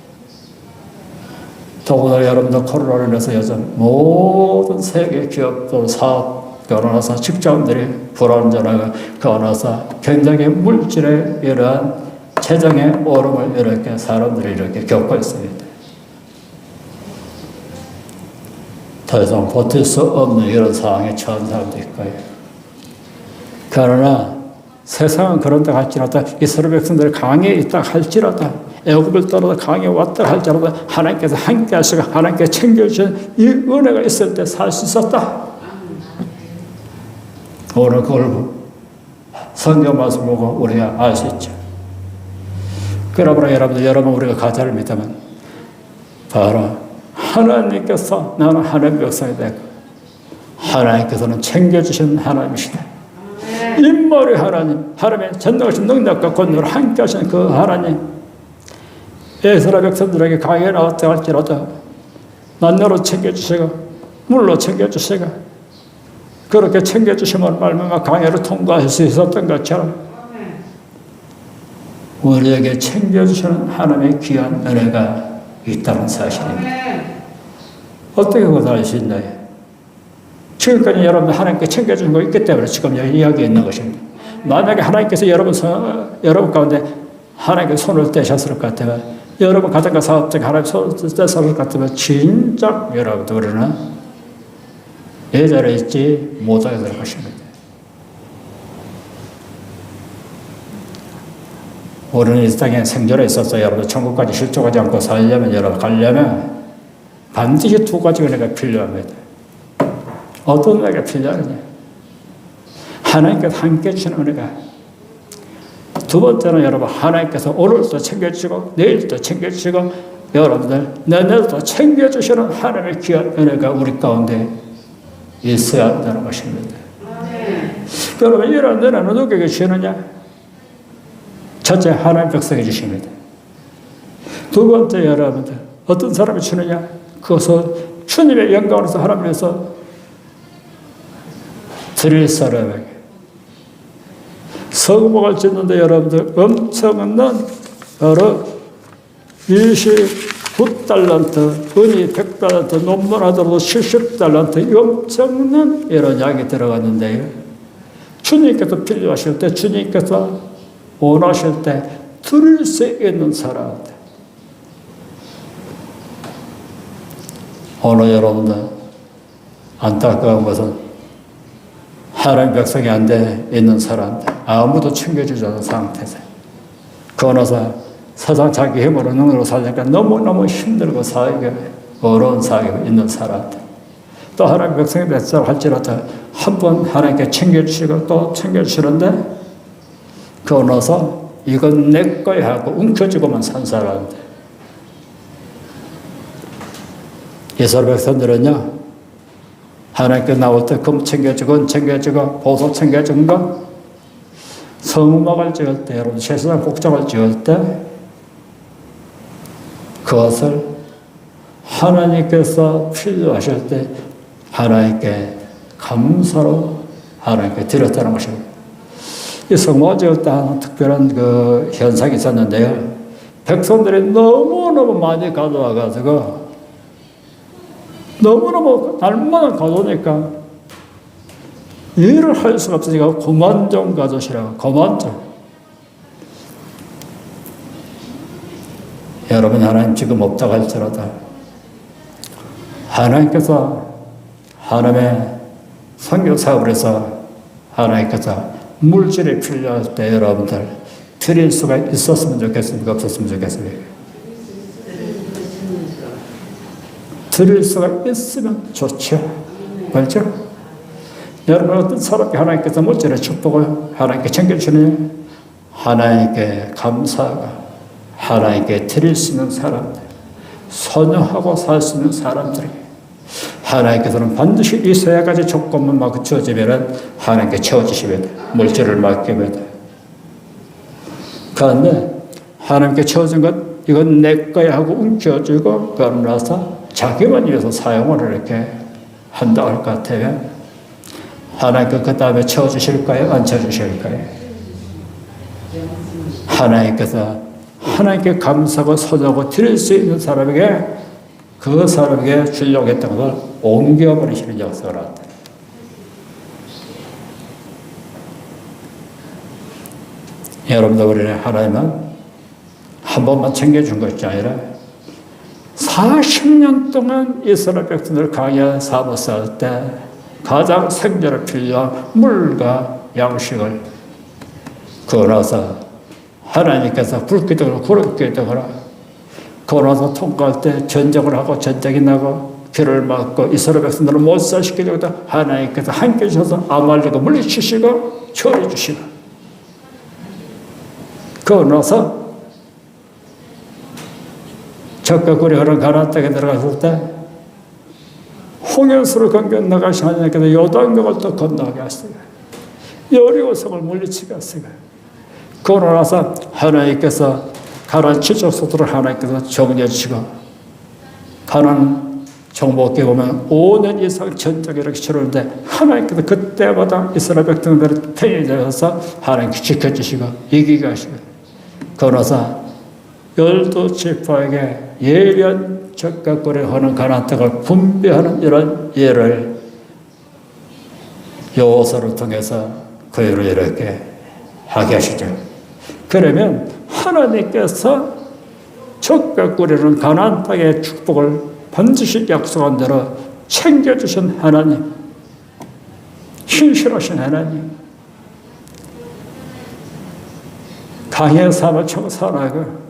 더구나 여러분들 코로나로 인해서 요즘 모든 세계 기업들, 사업, 결혼해서 직장들이 불안전하고 그어나서 굉장히 물질의 이러한 재정의 오름을 이렇게 사람들이 이렇게 겪고 있습니다. 더 이상 버틸 수 없는 이런 상황에 처한 사람도 있고요. 그러나 세상은 그런다 할지라도 이스라엘 백성들이 강에 있다 할지라도 애굽을 떠나서 강에 왔다 할지라도 하나님께서 함께 하시고 하나님께 챙겨주신 이 은혜가 있을 때 살 수 있었다. 오늘 그걸 성경 말씀 보고 우리가 알 수 있죠. 그러므로 여러분 우리가 가짜를 믿으면 바로 하나님께서 나는 하나님의 백성이 되고 하나님께서는 챙겨주시는 하나님이시다. 인물의 하나님의 전능하신 능력과 권능으로 함께 하시는 그 하나님, 이스라엘 백성들에게 강에 나왔다 할지라도 만나로 챙겨주시고 물로 챙겨주시고 그렇게 챙겨주시면 말미암아 강해를 통과할 수 있었던 것처럼 우리에게 챙겨주시는 하나님의 귀한 은혜가 있다는 사실입니다. 어떻게 그걸 알 수 있나요? 지금까지 여러분 하나님께 챙겨주신 거 있기 때문에 지금 이야기에 있는 것입니다. 만약에 하나님께서 여러분 가운데 하나님께 손을 떼셨을 것 같아요. 여러분 가정과 사업 중에 하나님 손을 떼셨을 것 같으면 진짜 여러분도 우리는 이 자리에 있지 못하게 될 것입니다. 우리는 이 땅에 생존에 있어서 여러분 천국까지 실족하지 않고 살려면 여러분 가려면 반드시 두 가지 은혜가 필요합니다. 어떤 은혜가 필요하느냐? 하나님께서 함께 주시는 은혜가. 두 번째는 여러분 하나님께서 오늘도 챙겨주시고 내일도 챙겨주시고 여러분들 내내도 챙겨주시는 하나님의 귀한 은혜가 우리 가운데 있어야 한다는 것입니다. 여러분 이런 은혜는 누구에게 주시느냐? 첫째 하나님 백성에게 주십니다. 두 번째 여러분들 어떤 사람이 주느냐? 그것은 주님의 영광으로서 하나님께서 드릴 사람에게 성막을 짓는데 여러분들 엄청난 바로 29달란트, 은이 100달란트, 논문하더라도 70달란트 엄청난 이런 양이 들어갔는데요. 주님께서 필요하실 때, 주님께서 원하실 때 드릴 수 있는 사람들. 오늘 여러분들 안타까운 것은 하나님 백성이 안 돼 있는 사람들, 아무도 챙겨주지 않은 상태에서 그러나서 세상 자기 힘으로 능력으로 살니까 너무너무 힘들고 살기 어려운 삶이 있는 사람들, 또 하나님 백성이 몇 할지라도 한 번 하나님께 챙겨주시고 또 챙겨주시는데 그러나서 이건 내 거야 하고 움켜쥐고만 산 사람들. 이스라엘 백성들은요, 하나님께 나올 때 금 챙겨주고 은 챙겨주고 보석 챙겨준 거, 성막을 지을 때, 여러분 제사장 복장을 지을 때 그것을 하나님께서 필요하실 때 하나님께 감사로 하나님께 드렸다는 것입니다. 이 성막을 지을 때 하는 특별한 그 현상이 있었는데요. 백성들이 너무너무 많이 가져와가지고 너무너무 날마다 가져오니까 일을 할 수가 없으니까 그만 좀 가져오시라고, 그만 좀. 여러분 하나님 지금 없다고 할지라도 하나님께서 하나님의 선교 사업을 해서 하나님께서 물질이 필요할 때 여러분들 드릴 수가 있었으면 좋겠습니까? 없었으면 좋겠습니까? 드릴 수가 있으면 좋죠. 그렇죠? 여러분 어떤 사람이 하나님께서 물질의 축복을 하나님께 챙겨주느냐? 하나님께 감사하고 하나님께 드릴 수 있는 사람들, 선용하고 살 수 있는 사람들이 하나님께서는 반드시 이 세 가지 조건만 맞춰지면 하나님께 채워주시면 돼요. 물질을 맡기면 돼요. 그런데 하나님께 채워준 것 이건 내 거야 하고 움켜쥐고 그러고 나서 자기만 위해서 사용을 이렇게 한다고 할 것 같아요. 하나님께 그 다음에 채워주실까요? 안 채워주실까요? 하나님께서 하나님께 감사하고 선하고 드릴 수 있는 사람에게 그 사람에게 주려고 했던 것을 옮겨버리시는 역사가 나왔다. 여러분들 우리는 하나님은 한 번만 챙겨준 것이 아니라 40년 동안 이스라엘 백성들 광야 사무 싸울 때 가장 생존에 필요한 물과 양식을 그어놔서 하나님께서 불기둥을 구름기둥으로 그어놔서 통과할 때 전쟁을 하고 전쟁이 나고 길을 막고 이스라엘 백성들을 못 살시키려고 하나님께서 함께 주셔서 아말렉을 물리치시고 처리해 주시고 그어놔서 적과 꿀이 흐르는 가나안 땅에 들어갔을 때 홍해수를 건너 나가신 하나님께서 요단강을 또 건너게 하시고 여리고성을 물리치게 하시고 그러고 나서 하나님께서 가나안 지족속들을 하나님께서 정리해 주시고 가나안 정복기에 보면 5년 이상 전쟁이 이렇게 치르는데 하나님께서 그때마다 이스라엘 백성들을 편히되어서 하나님께 지켜주시고 이기게 하시고 그러고 나서 12지파에게 예비한 적과 꿀이 흐르는 가나안 땅을 분배하는 이런 예를 여호수아를 통해서 그 일을 이렇게 하게 하시죠. 그러면 하나님께서 적과 꿀이 흐르는 가나안 땅의 축복을 반드시 약속한 대로 챙겨주신 하나님, 신실하신 하나님, 강의 삶을 청산하고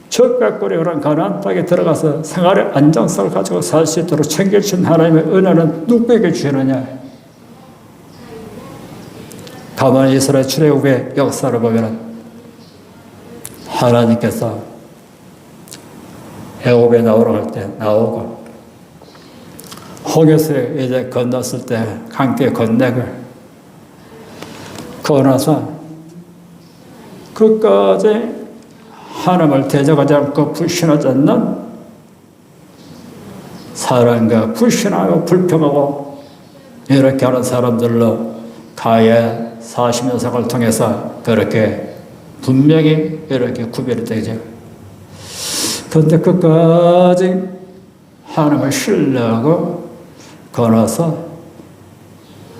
적과 꿀이 흐르는 가나안 땅에 들어가서 생활의 안정성을 가지고 살 수 있도록 챙겨주신 하나님의 은혜는 누구에게 주시느냐? 가만히 이스라엘 출애굽의 역사를 보면 하나님께서 애굽에 나오라고 할 때 나오고, 홍해서 이제 건넜을 때 함께 건너고, 그러고 나서 끝까지 하나님을 대적하지 않고 불신하지 않는 사람과 불신하고 불평하고 이렇게 하는 사람들로 가해 40년상을 통해서 그렇게 분명히 이렇게 구별이 되죠. 그런데 끝까지 하나님을 신뢰하고 걸어서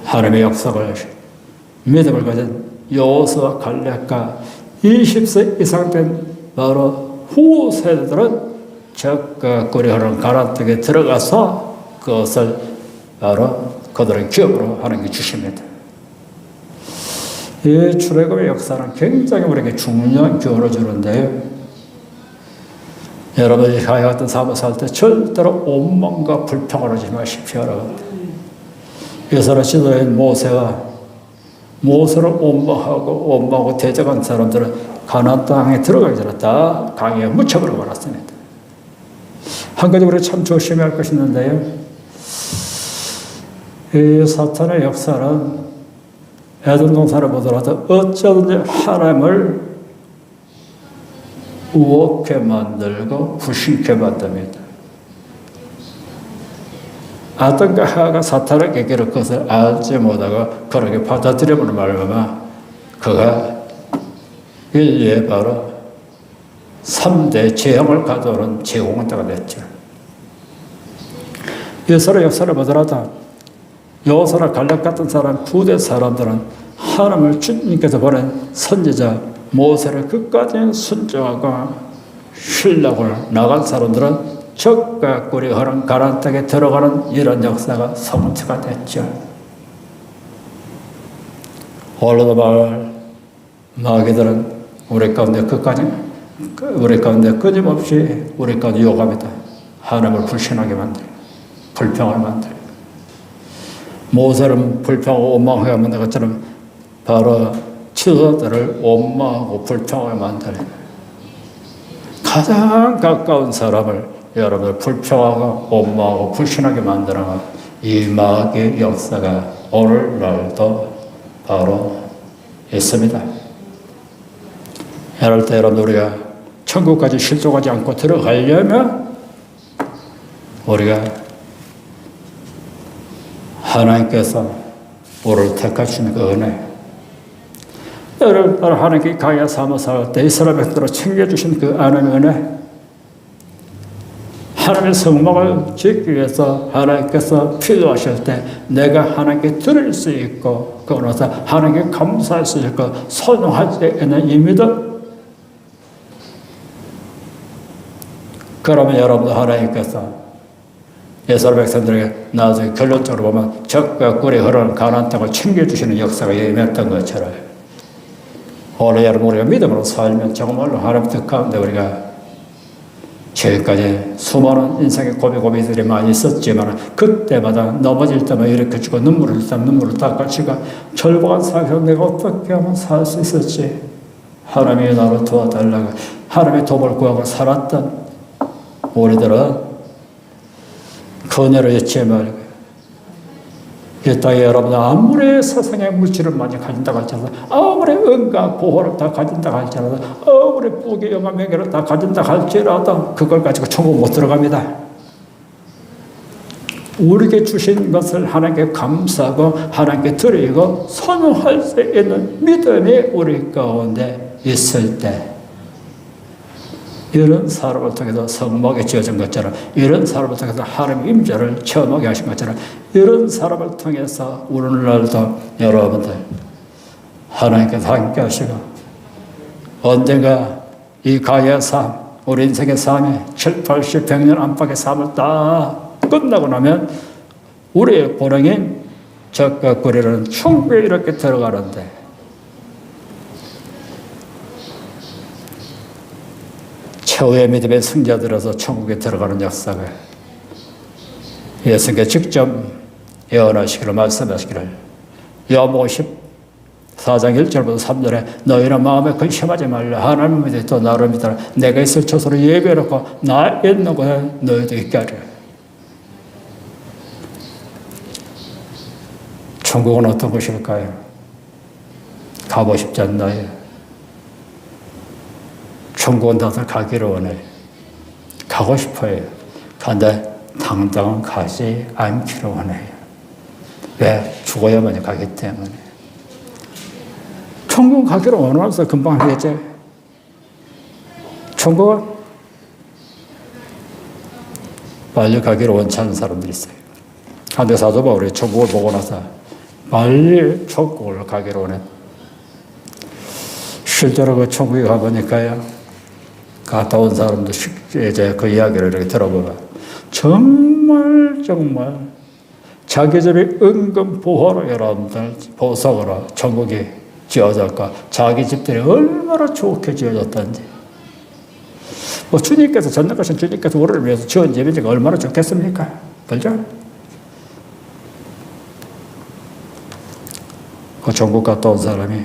하나님의 역사를 믿음을 가진 여호수아 갈렙과 20세 이상 된 바로 후 세대들은 적과 꿀이 흐르는 가나안 땅에 들어가서 그것을 바로 그들의 기업으로 하나님께 주십니다. 이 출애굽의 역사는 굉장히 우리에게 중요한 교훈을 주는데요. 여러분이 가해 같은 삶을 살 때 절대로 원망과 불평을 하지 마십시오. 여러분. 이스라엘 지도자인 모세를 원망하고 대적한 사람들은 가나안 땅에 들어가기 전에 다 강에 묻혀버려 버렸습니다. 한 가지 우리 참 조심해야 할 것이 있는데요. 이 사탄의 역사는 에덴 동산을 보더라도 어쩌든지 하나님을 우습게 만들고 불신케 만듭니다. 아담과 하와가 사탄의 계기로 그것을 알지 못하고 그렇게 받아들여보는 말로만 그가 인류의 바로 3대 재앙을 가져오는 제공자가 됐죠. 이스라엘 역사를 보더라도 여호수아나 갈렙 같은 사람, 부대 사람들은 하나님을 주님께서 보낸 선지자 모세를 끝까지 순종하고 신뢰하고 나간 사람들은 적과 꿀이 흐르는 가나안 땅에 들어가는 이런 역사가 성취가 됐죠. 오늘도 마귀들은 우리 가운데 끊임없이 우리 가운데 요구합니다. 하나님을 불신하게 만들고 불평을 만들고 모세를 불평하고 원망하게 만든 것처럼 바로 지도자들을 원망하고 불평하게 만들고 가장 가까운 사람을 여러분을 불평하고 원망하고 불신하게 만드는 이 마귀의 역사가 오늘날도 바로 있습니다. 이럴 때 여러분 우리가 천국까지 실족하지 않고 들어가려면 우리가 하나님께서 우리를 택하시는 그 은혜, 여러분 하나님께 가야 삼아 살 때 이스라엘 백성으로 챙겨주신 그 하나님의 은혜, 하나님의 성막을 짓기 위해서 하나님께서 필요하실 때 내가 하나님께 드릴 수 있고 그러나서 하나님께 감사할 수 있고 선용할 수 있는 이 믿음, 그러면 여러분도 하나님께서 이스라엘 백성들에게 나중에 결론적으로 보면 적과 꿀이 흐르는 가나안 땅을 챙겨주시는 역사가 임했던 것처럼 오늘 여러분 우리가 믿음으로 살면 정말로 하나님 뜻 가운데 우리가 지금까지 수많은 인생의 고비들이 많이 있었지만 그때마다 넘어질 때마다 일으켜주고 눈물을 닦아주고 절박한 상황에서 내가 어떻게 하면 살 수 있었지, 하나님이 나를 도와달라고 하나님의 도움을 구하고 살았던 우리들은 그녀를 잊지 말고 이 땅에 여러분 아무리 세상의 물질을 많이 가진다고 할지라도 아무리 은과 보호를 다 가진다고 할지라도 아무리 부귀 영화 명예를 다 가진다고 할지라도 그걸 가지고 천국 못 들어갑니다. 우리에게 주신 것을 하나님께 감사하고 하나님께 드리고 선용할 수 있는 믿음이 우리 가운데 있을 때 이런 사람을 통해서 성막이 지어진 것처럼 이런 사람을 통해서 하나님의 임재를 체험하게 하신 것처럼 이런 사람을 통해서 오늘날도 여러분들 하나님께서 함께 하시고 언젠가 이 가야의 삶, 우리 인생의 삶이 7, 80, 100년 안팎의 삶을 다 끝나고 나면 우리의 본행인 적과 꿀이라는 천국에 이렇게 들어가는데 최후의 믿음의 승자들어서 천국에 들어가는 역사가 예수님께 직접 예언하시기를 말씀하시기를 요한복음 4장 1절부터 3절에 너희는 마음에 근심하지 말라. 하나님을 믿어 또 나를 믿어라. 내가 있을 처소로 예배해놓고 나 있는 곳에 너희도 있게 하리라. 천국은 어떤 것일까요? 가고 싶지 않나요? 천국은 다들 가기를 원해요. 가고 싶어요. 그런데 당장은 가지 않기를 원해요. 왜? 죽어야만 가기 때문에. 천국은 가기를 원하면서 금방 하겠지. 천국은 빨리 가기를 원치 않는 사람들이 있어요. 그런데 사도 바울이 천국을 보고 나서 빨리 천국을 가기를 원해. 실제로 그 천국에 가보니까요, 갔다 온 사람도 이제 그 이야기를 이렇게 들어보면 정말 자기 집이 은근 보호로 여러분들 보석으로 천국이 지어졌고 자기 집들이 얼마나 좋게 지어졌던지. 뭐 주님께서 전능하신 주님께서 우리를 위해서 지은 집이 얼마나 좋겠습니까? 그죠? 그 천국 갔다 온 사람이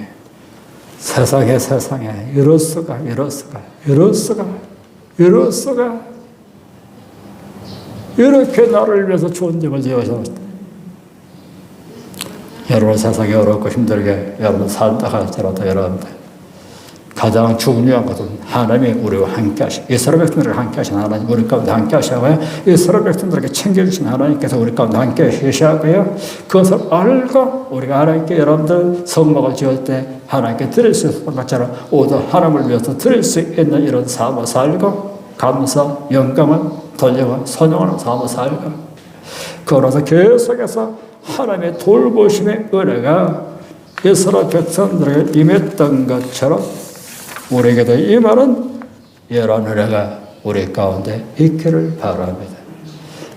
세상에 이럴 수가 이렇게 나를 위해서 좋은 집을 지어주셨다. 여러분 세상이 어렵고 힘들게 여러분 산다 할지라도 여러분들 가장 중요한 것은 하나님이 우리와 함께 하시고 이스라엘 백성들과 함께 하신 하나님 우리 가운데 함께 하시고요. 이스라엘 백성들에게 챙겨주신 하나님께서 우리 가운데 함께 하시고요. 그것을 알고 우리가 하나님께 여러분들 성막을 지을 때 하나님께 드릴 수 있었던 것처럼 오늘 하나님을 위해서 드릴 수 있는 이런 삶을 살고 감사, 영광을 돌리고 선용하는 삶을 살고 그러면서 계속해서 하나님의 돌보심의 은혜가 이스라엘 백성들에게 임했던 것처럼 우리에게도 임하는 이런 은혜가 우리 가운데 있기를 바랍니다.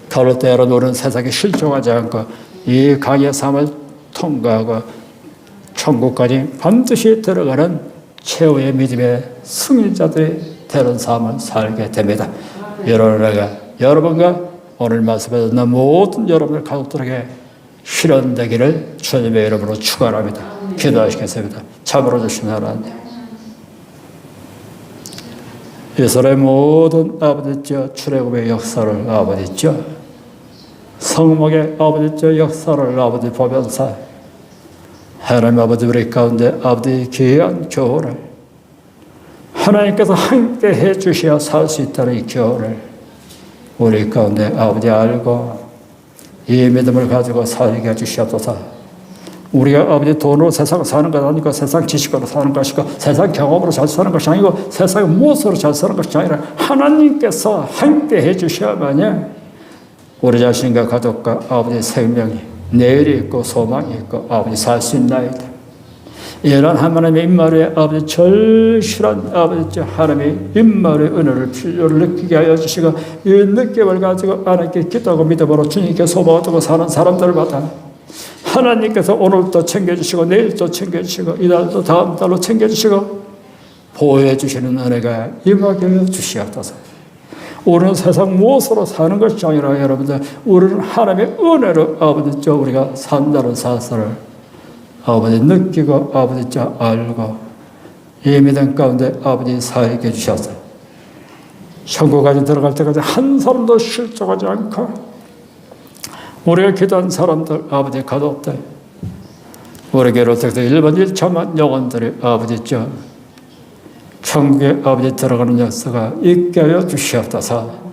그럴 때 여러분 우리는 세상에 실종하지 않고 이 강의 삶을 통과하고 천국까지 반드시 들어가는 최후의 믿음의 승리자들이 되는 삶을 살게 됩니다. 이런 은혜가 여러분과 오늘 말씀에 듣는 모든 여러분들 가족들에게 실현되기를 주님의 이름으로 축원합니다. 기도하시겠습니다. 참으로 주신 하나님, 이스라엘 모든 아버지죠 출애굽의 역사를 아버지죠 성막의 아버지죠 역사를 아버지 보면서 하나님 아버지 우리 가운데 아버지 귀한 교훈을 하나님께서 함께 해주셔야 살 수 있다는 이 교훈을 우리 가운데 아버지 알고 이 믿음을 가지고 살게 해주시옵소서. 우리가 아버지 돈으로 세상을 사는 것 아니고 세상 지식으로 사는 것이고 세상 경험으로 잘 사는 것이 아니고 세상의 무엇으로 잘 사는 것이 아니라 하나님께서 함께 해주셔야만이 우리 자신과 가족과 아버지 생명이 내일이 있고 소망이 있고 아버지 살 수 있나이다. 이런 하나님의 임마루의 아버지 절실한 아버지 하나님의 임마루의 은혜를 필요를 느끼게 하여 주시고 이 느낌을 가지고 하나님께 기도하고 믿음으로 주님께 소망을 두고 사는 사람들마다 하나님께서 오늘도 챙겨주시고 내일도 챙겨주시고 이달도 다음 달로 챙겨주시고 보호해 주시는 은혜가 임하게 하여 주시옵소서. 우리는 세상 무엇으로 사는 것이 아니라 여러분들 우리는 하나님의 은혜로 아버지 우리가 산다는 사실을 아버지 느끼고 아버지 알고 이 믿음 가운데 아버지 살게 해주셔서 천국까지 들어갈 때까지 한 사람도 실족하지 않고 우리가 기도한 사람들 아버지 가족들 우리에게로 택해서 1번 1차만 영혼들이 아버지 천국에 아버지 들어가는 역사가 있게 하여 주시옵소서.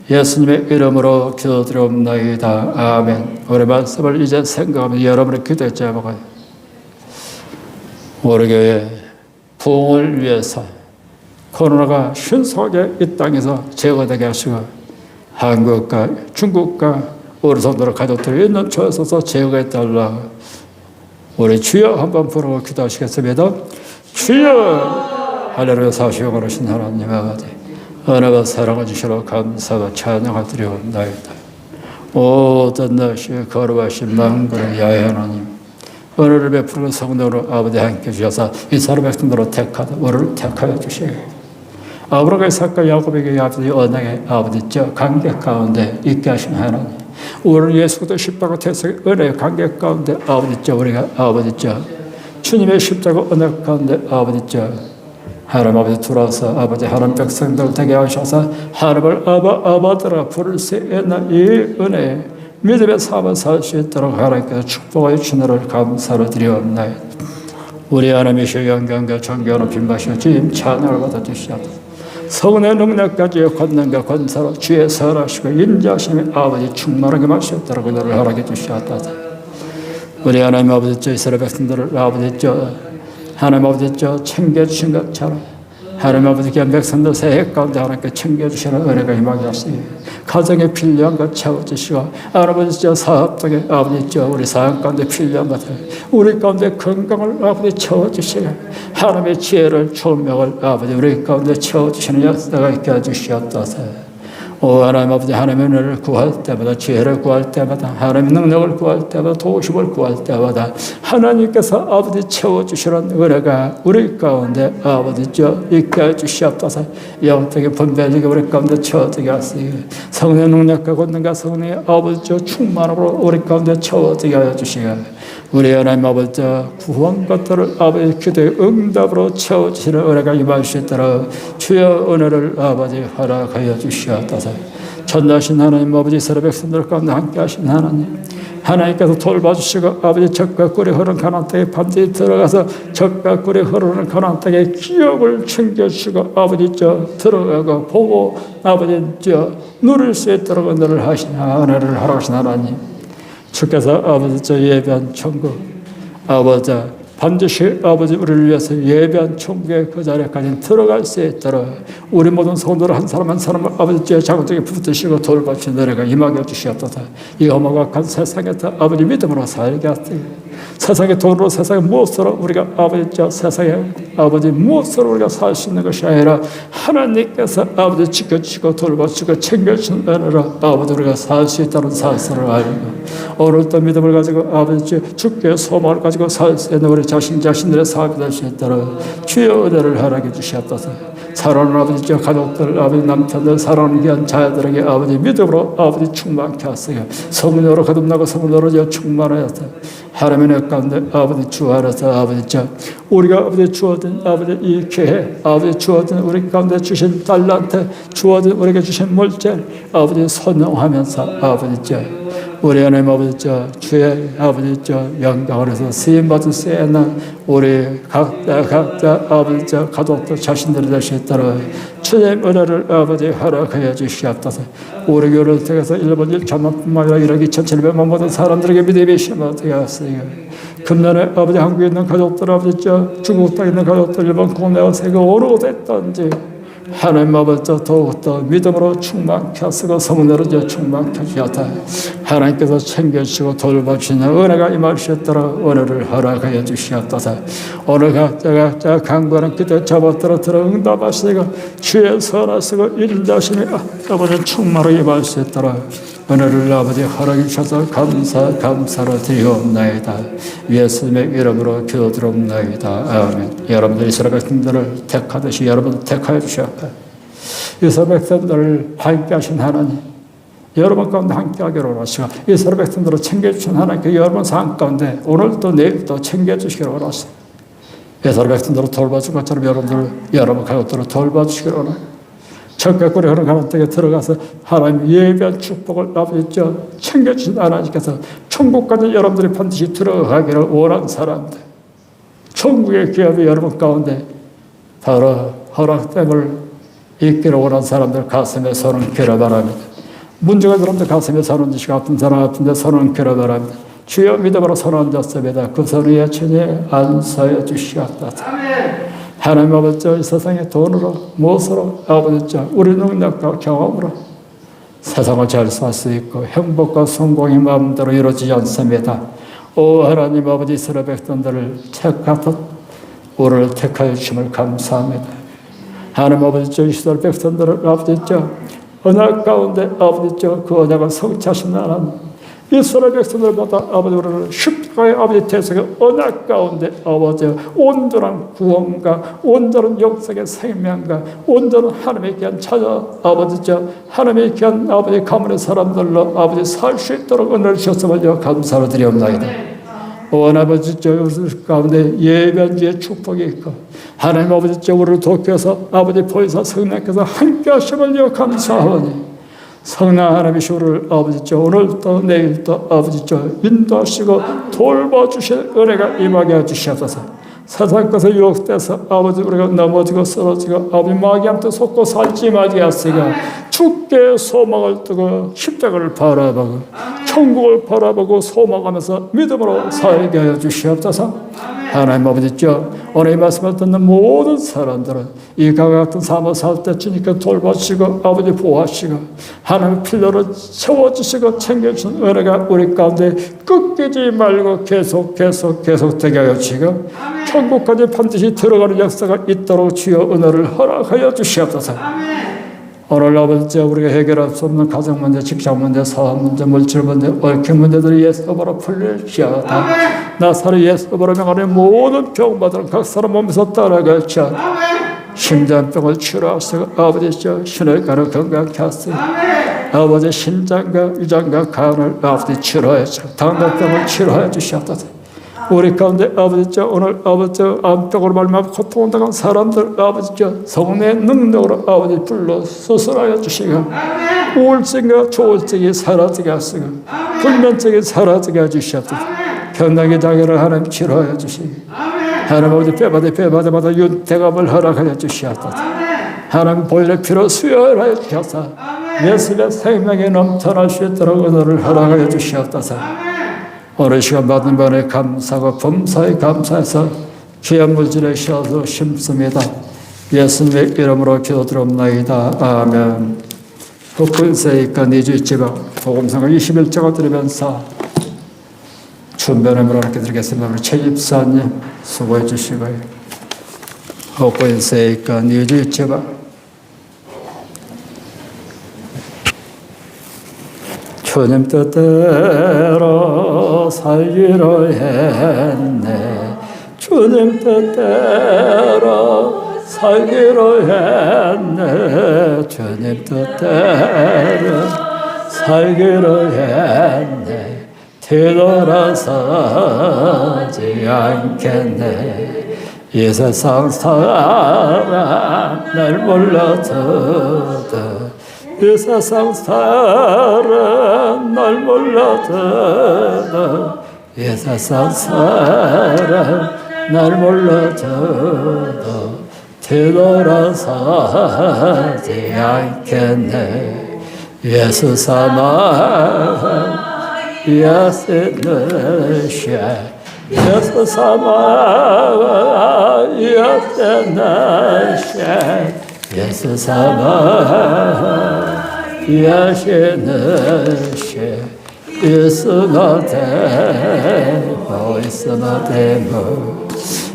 예수님의 이름으로 기도드리옵나이다. 아멘. 우리 말씀을 이제 생각하며 여러분의 기도의 제목은 우리 교회 부흥을 위해서 코로나가 신속하게 이 땅에서 제거되게 하시고 한국과 중국과 우리 성도들 가족들이 있는 chỗ 에서 제거해달라. 우리 주여 한번 부르고 기도하시겠습니다. 주여 할렐루야. 사시고 그러신 하나님 아버지 은혜와 사랑을 주시러 감사와 찬양을 드리옵나이다. 모든 것이 거룩하신 만군의 야훼 하나님 은혜를 베푸는 성도로 아버지 함께 주셔서 이 사람 백성들로 택하다 우리를 택하여 주시고 아브라함과 이삭과 야곱에게 아버지 언약의 아버지 관계 가운데 있게 하신 하나님 우리는 예수 그리스도 십자가 태생의 은혜의 관계 가운데 아버지 우리가 아버지 주님의 십자가 언약 가운데 아버지 하나님 아버지 들어와서 아버지 하나님 백성들 되게 하셔서 하나님을 아바들아 부를 수 있는 이 은혜 믿음의 삶을 살 수 있도록 하나님께서 축복하여 주시느를 감사를 드리옵나이다. 우리 하나님이시여 영광과 존귀와 빈바시오 주님 찬양을 받아주시옵소서. 성은의 능력까지 권능과 권사로 주의 선하시고 인자하심의 아버지 충만하게 마시옵도록 은혜를 허락해 주시옵소서. 우리 하나님 아버지 이스라엘 백성들을 아버지 하나님 아버지 챙겨주신 것처럼 하나님 아버지 귀한 백성들 새해 가운데 하나님께 챙겨주시는 은혜가 임하게 하시고 가정에 필요한 것 채워주시고 아버지 사업장에 아버지 우리 사업 가운데 필요한 것들 우리 가운데 건강을 아버지 채워주시고 하나님의 지혜를 총명을 아버지 우리 가운데 채워주시는 역사가 있게 해주시옵소서. 오 하나님 아버지 하나님의 은혜를 구할 때마다 지혜를 구할 때마다 하나님의 능력을 구할 때마다 도우심을 구할 때마다 하나님께서 아버지 채워주시는 은혜가 우리 가운데 아버지 있게 해주시옵소서. 영적인 분별력이 우리 가운데 채워지게 하시고 성령의 능력과 권능과 성령의 아버지 충만함으로 우리 가운데 채워지게 해주시고 우리 하나님 아버지 구한 것들을 아버지 기도의 응답으로 채워주시는 은혜가 임할 수 있도록 주여 은혜를 아버지 허락하여 주시옵소서. 전능하신 하나님 아버지 이스라엘 백성들 가운데 함께 하신 하나님 하나님께서 돌봐주시고 아버지 적과 꿀이 흐르는 가나안 땅에 반드시 들어가서 적과 꿀이 흐르는 가나안 땅에 기업을 챙겨주시고 아버지 들어가고 보고 아버지 누릴 수 있도록 은혜를 하신 은혜를 허락하신 하나님 주께서 아버지 예배한 천국 아버지 반드시 아버지 우리를 위해서 예배한 천국의 그 자리까지 들어갈 수 있도록 우리 모든 성도를 한 사람 한 사람을 아버지의 자극적에 붙드시고 돌봐주신 은혜가 임하게 해주시옵소서. 이 험악한 세상에서 아버지 믿음으로 살게 하시고 세상의 돈으로 세상의 무엇으로 우리가 아버지 세상에 아버지 무엇으로 우리가 살 수 있는 것이 아니라 하나님께서 아버지 지켜주시고 돌봐주시고 챙겨주신 은혜로 아버지 우리가 살 수 있다는 사실을 알고 오늘도 믿음을 가지고 아버지 주께 소망을 가지고 살 수 있는 우리 자신들의 삶이 될 수 있도록 주여 은혜를 허락해 주시옵소서. 사랑하는 아버지 가족들 아버지 남편들 사랑하는 귀한 자녀들에게 아버지 믿음으로 아버지 충만케 하세요. 성령으로 거듭나고 성령으로 충만하여서 하나님의 은혜 가운데 아버지 주 안에서 아버지 우리가 아버지 주어진 아버지 이 기회 아버지 주어진 우리 가운데 주신 달란트 주어진 우리에게 주신 물질 아버지 선용하면서 아버지 우리 하나님 아버지 주의 아버지 영광을 해서 쓰임받을 수 있는 우리 각자 아버지 가족들 자신들이 될 수 있도록 주님 은혜를 아버지 허락하여 주시옵소서. 우리 교회를 통해서 일본 1천만뿐만 아니라 1억 2,700만 모든 사람들에게 믿음이 심어지게 하시고 금년에 아버지 한국에 있는 가족들 아버지 중국 땅에 있는 가족들 일본 국내와 세계 어느 곳에 있든지 하나님 아버지 더욱더 믿음으로 충만케 하시고 성령으로 충만케 하시옵소서. 하나님께서 챙겨주시고 돌봐주시는 은혜가 임하시도록 은혜를 허락하여 주시옵소서. 오늘 각자 간구하는 기도 잡아들어 응답하시고 주의 선하시고 인자하심이 아버지 충만하게 임하시도록 은혜를 아버지 허락해 주셔서 감사를 드리옵나이다. 예수님의 이름으로 기도드리옵나이다. 아멘. 여러분들 이스라엘 백성들을 택하듯이 여러분 택하여 주셨고 이스라엘 백성들을 함께 하신 하나님 여러분 가운데 함께하기로 원하시고 이스라엘 백성들을 챙겨주신 하나님께 여러분 삶 가운데 오늘도 내일도 챙겨주시기로 원하시고 이스라엘 백성들을 돌봐준 것처럼 여러분 가족들을 돌봐주시기로 원하시고 적과 꿀이 흐르는 가나안 땅에 들어가서 하나님 예배한 축복을 아버지 챙겨주신 하나님께서 천국까지 여러분들이 반드시 들어가기를 원하는 사람들 천국의 기업이 여러분 가운데 바로 허락됨을 있기를 원하는 사람들 가슴에 손을 얹기를 바랍니다. 문제가 여러분들 가슴에 손 얹으시고 아픈 사람 아픈데 손을 얹기를 바랍니다. 주여 믿음으로 손 얹었습니다. 그 손을 여친이 안사여 주시옵소서. 하나님 아버지 이 세상의 돈으로 무엇으로 아버지 우리 능력과 경험으로 세상을 잘 살 수 있고 행복과 성공이 마음대로 이루어지지 않습니다. 오 하나님 아버지 이스라엘 백성들을 택하듯 우리를 택하여 주심을 감사합니다. 하나님 아버지 이스라엘 백성들을 아버지 언약 가운데 아버지 그 언약을 성취하신 하나님 이스라엘 백성들보다 아버지 우리를 십자가의 아버지 대속의 언약 가운데 아버지 온전한 구원과 온전한 영성의 생명과 온전한 하나님의 귀한 자녀 아버지 하나님의 귀한 아버지 가문의 사람들로 아버지 살 수 있도록 은혜를 주셨음을 감사를 드리옵나이다. 온 아버지 우리 가운데 예배의 축복이 있고 하나님 아버지 우리를 돕겨서 아버지 보혜사 성령께서 함께 하심을 감사하오니 성령 하나님이시 우리를 아버지 오늘도 내일도 아버지 인도하시고 돌봐주실 은혜가 임하게 해주시옵소서. 세상 것에 유혹돼서 아버지 우리가 넘어지고 쓰러지고 아버지 마귀한테 속고 살지 말게 하시고 주께 소망을 두고 십자가를 바라보고 천국을 바라보고 소망하면서 믿음으로 살게 하여 주시옵소서. 하나님 아버지 오늘 이 말씀을 듣는 모든 사람들은 이 강과 같은 삶을 살 때 주님께 돌봐주시고 아버지 보호하시고 하나님 필요를 채워주시고 챙겨주신 은혜가 우리 가운데 끊기지 말고 계속 되게 하여 주시고 천국까지 반드시 들어가는 역사가 있도록 주여 은혜를 허락하여 주시옵소서. 오늘 아버지 우리가 해결할 수 없는 가정 문제, 직장 문제, 사업 문제, 물질 문제, 얽힌 문제들이 예수로 풀릴지어다. 나사렛 예수로 명하는 모든 병마들은 각 사람 몸에서 따라갈지어다. 심장병을 치료하시고 아버지 신을 가는 건강케 하시고 아버지 신장과 위장과 간을 아버지 치료해 주시고 당뇨병을 치료해 주시옵소서. 우리 가운데 아버지 오늘 아버지 암병으로 말미암아 고통을 당한 사람들 아버지 성령의 능력으로 아버지 불러 수술하여 주시고 우울증과 조울증이 사라지게 하시고 불면증이 사라지게 해주시옵소서. 병나기 장애를 하나님 치료하여 주시고 하나님 아버지 뼈마다 윤대감을 허락하여 주시옵소서. 하나님 보혈의 피로 수혈하여 주셔서 예수의 생명에 넘쳐날 수 있도록 은혜를 허락하여 주시옵소서. 오늘 시간 받은 번에 감사하고 범사에 감사해서 귀한 물질에 쉬어서 심습니다. 예수님의 이름으로 기도드립나이다. 아멘. 복근세이까 니주지방 복음성을 21장을 들으면서 준변을 물어놓게 드리겠습니다. 우리 최 집사님 수고해 주시고요. 복근세이까 니주지방 주님 뜻대로 살기로 했네. 주님 뜻대로 살기로 했네. 주님 뜻대로 살기로 했네. 뒤돌아서지 않겠네. 이 세상 사람 날 몰라도 이 세상 사람 날 몰라도 이 세상 사람 날 몰라도 뒤돌아서지 않겠네. 예수 삼아 예수 너시야 예수 삼아 예수 너시야 예수 삼아 예수너시 예수나 되고 예수나 되고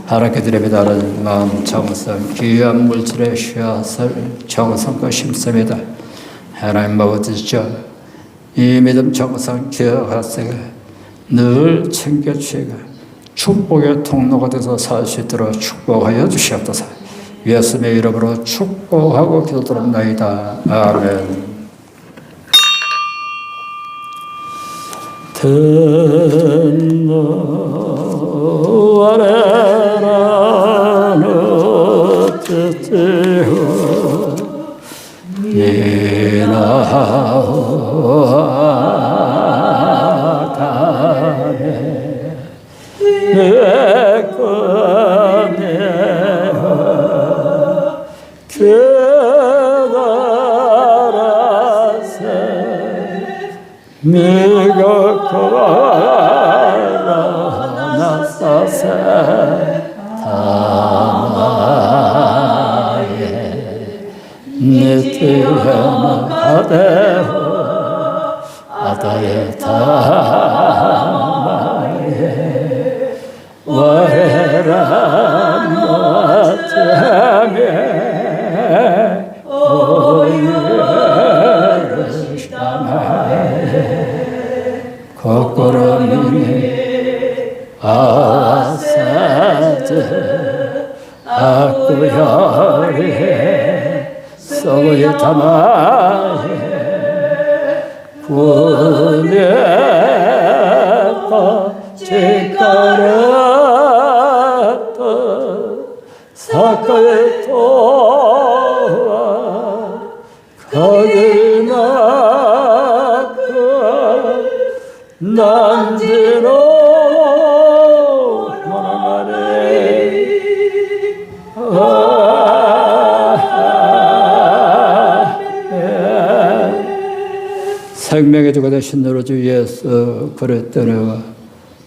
하나님께 드립니다. 마음 정성 귀한 물질에 쉬어서 정성껏 심습니다. 하나님 아버지죠 이 믿음 정성 기억하세요. 늘 챙겨주시고 축복의 통로가 돼서 살 수 있도록 축복하여 주시옵소서. 예수님의 이름으로 축복하고 기도드립나이다. 아멘. 듣는 아래라는 뜻대로 이나가네 내 꿈에 깨달아세 네가 거라 나사세 다마에 네 뜻은 아대호 아다의 다마에 와해라 너자매 거꾸로니 아사즈 아꾸열이 썩이 담아에 구내가 지가 난지로 원하네. 생명의 주가 되신 너로 주 예수 그리스도와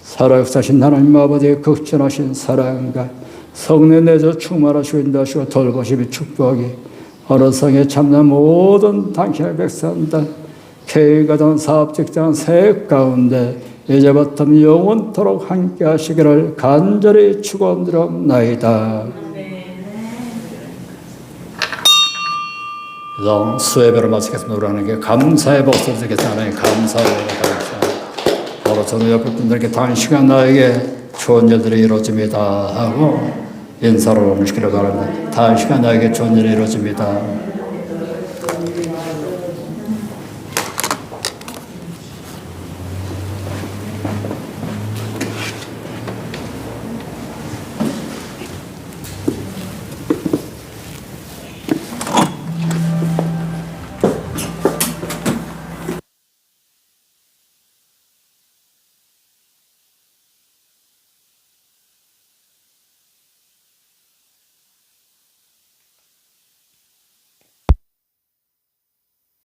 살아계신 하나님 아버지의 극진하신 사랑과 성령 내서 충만하시고 인도하시고 돌보심이 축복이 어느 성에 참는 모든 당신의 백성들 개인가정 사업직장 새 가운데 이제부터 영원토록 함께 하시기를 간절히 축원드립나이다. 이상 수혜배를 마치겠습니다. 우리 하나님께 감사의 복수를 드리겠습니다. 하나님 감사를 드리겠습니다. 바로 저는 옆에 분들께 단시간 나에게 좋은 일들이 이루어집니다 하고 인사를 올리시기를 바랍니다. 단시간 나에게 좋은 일이 이루어집니다.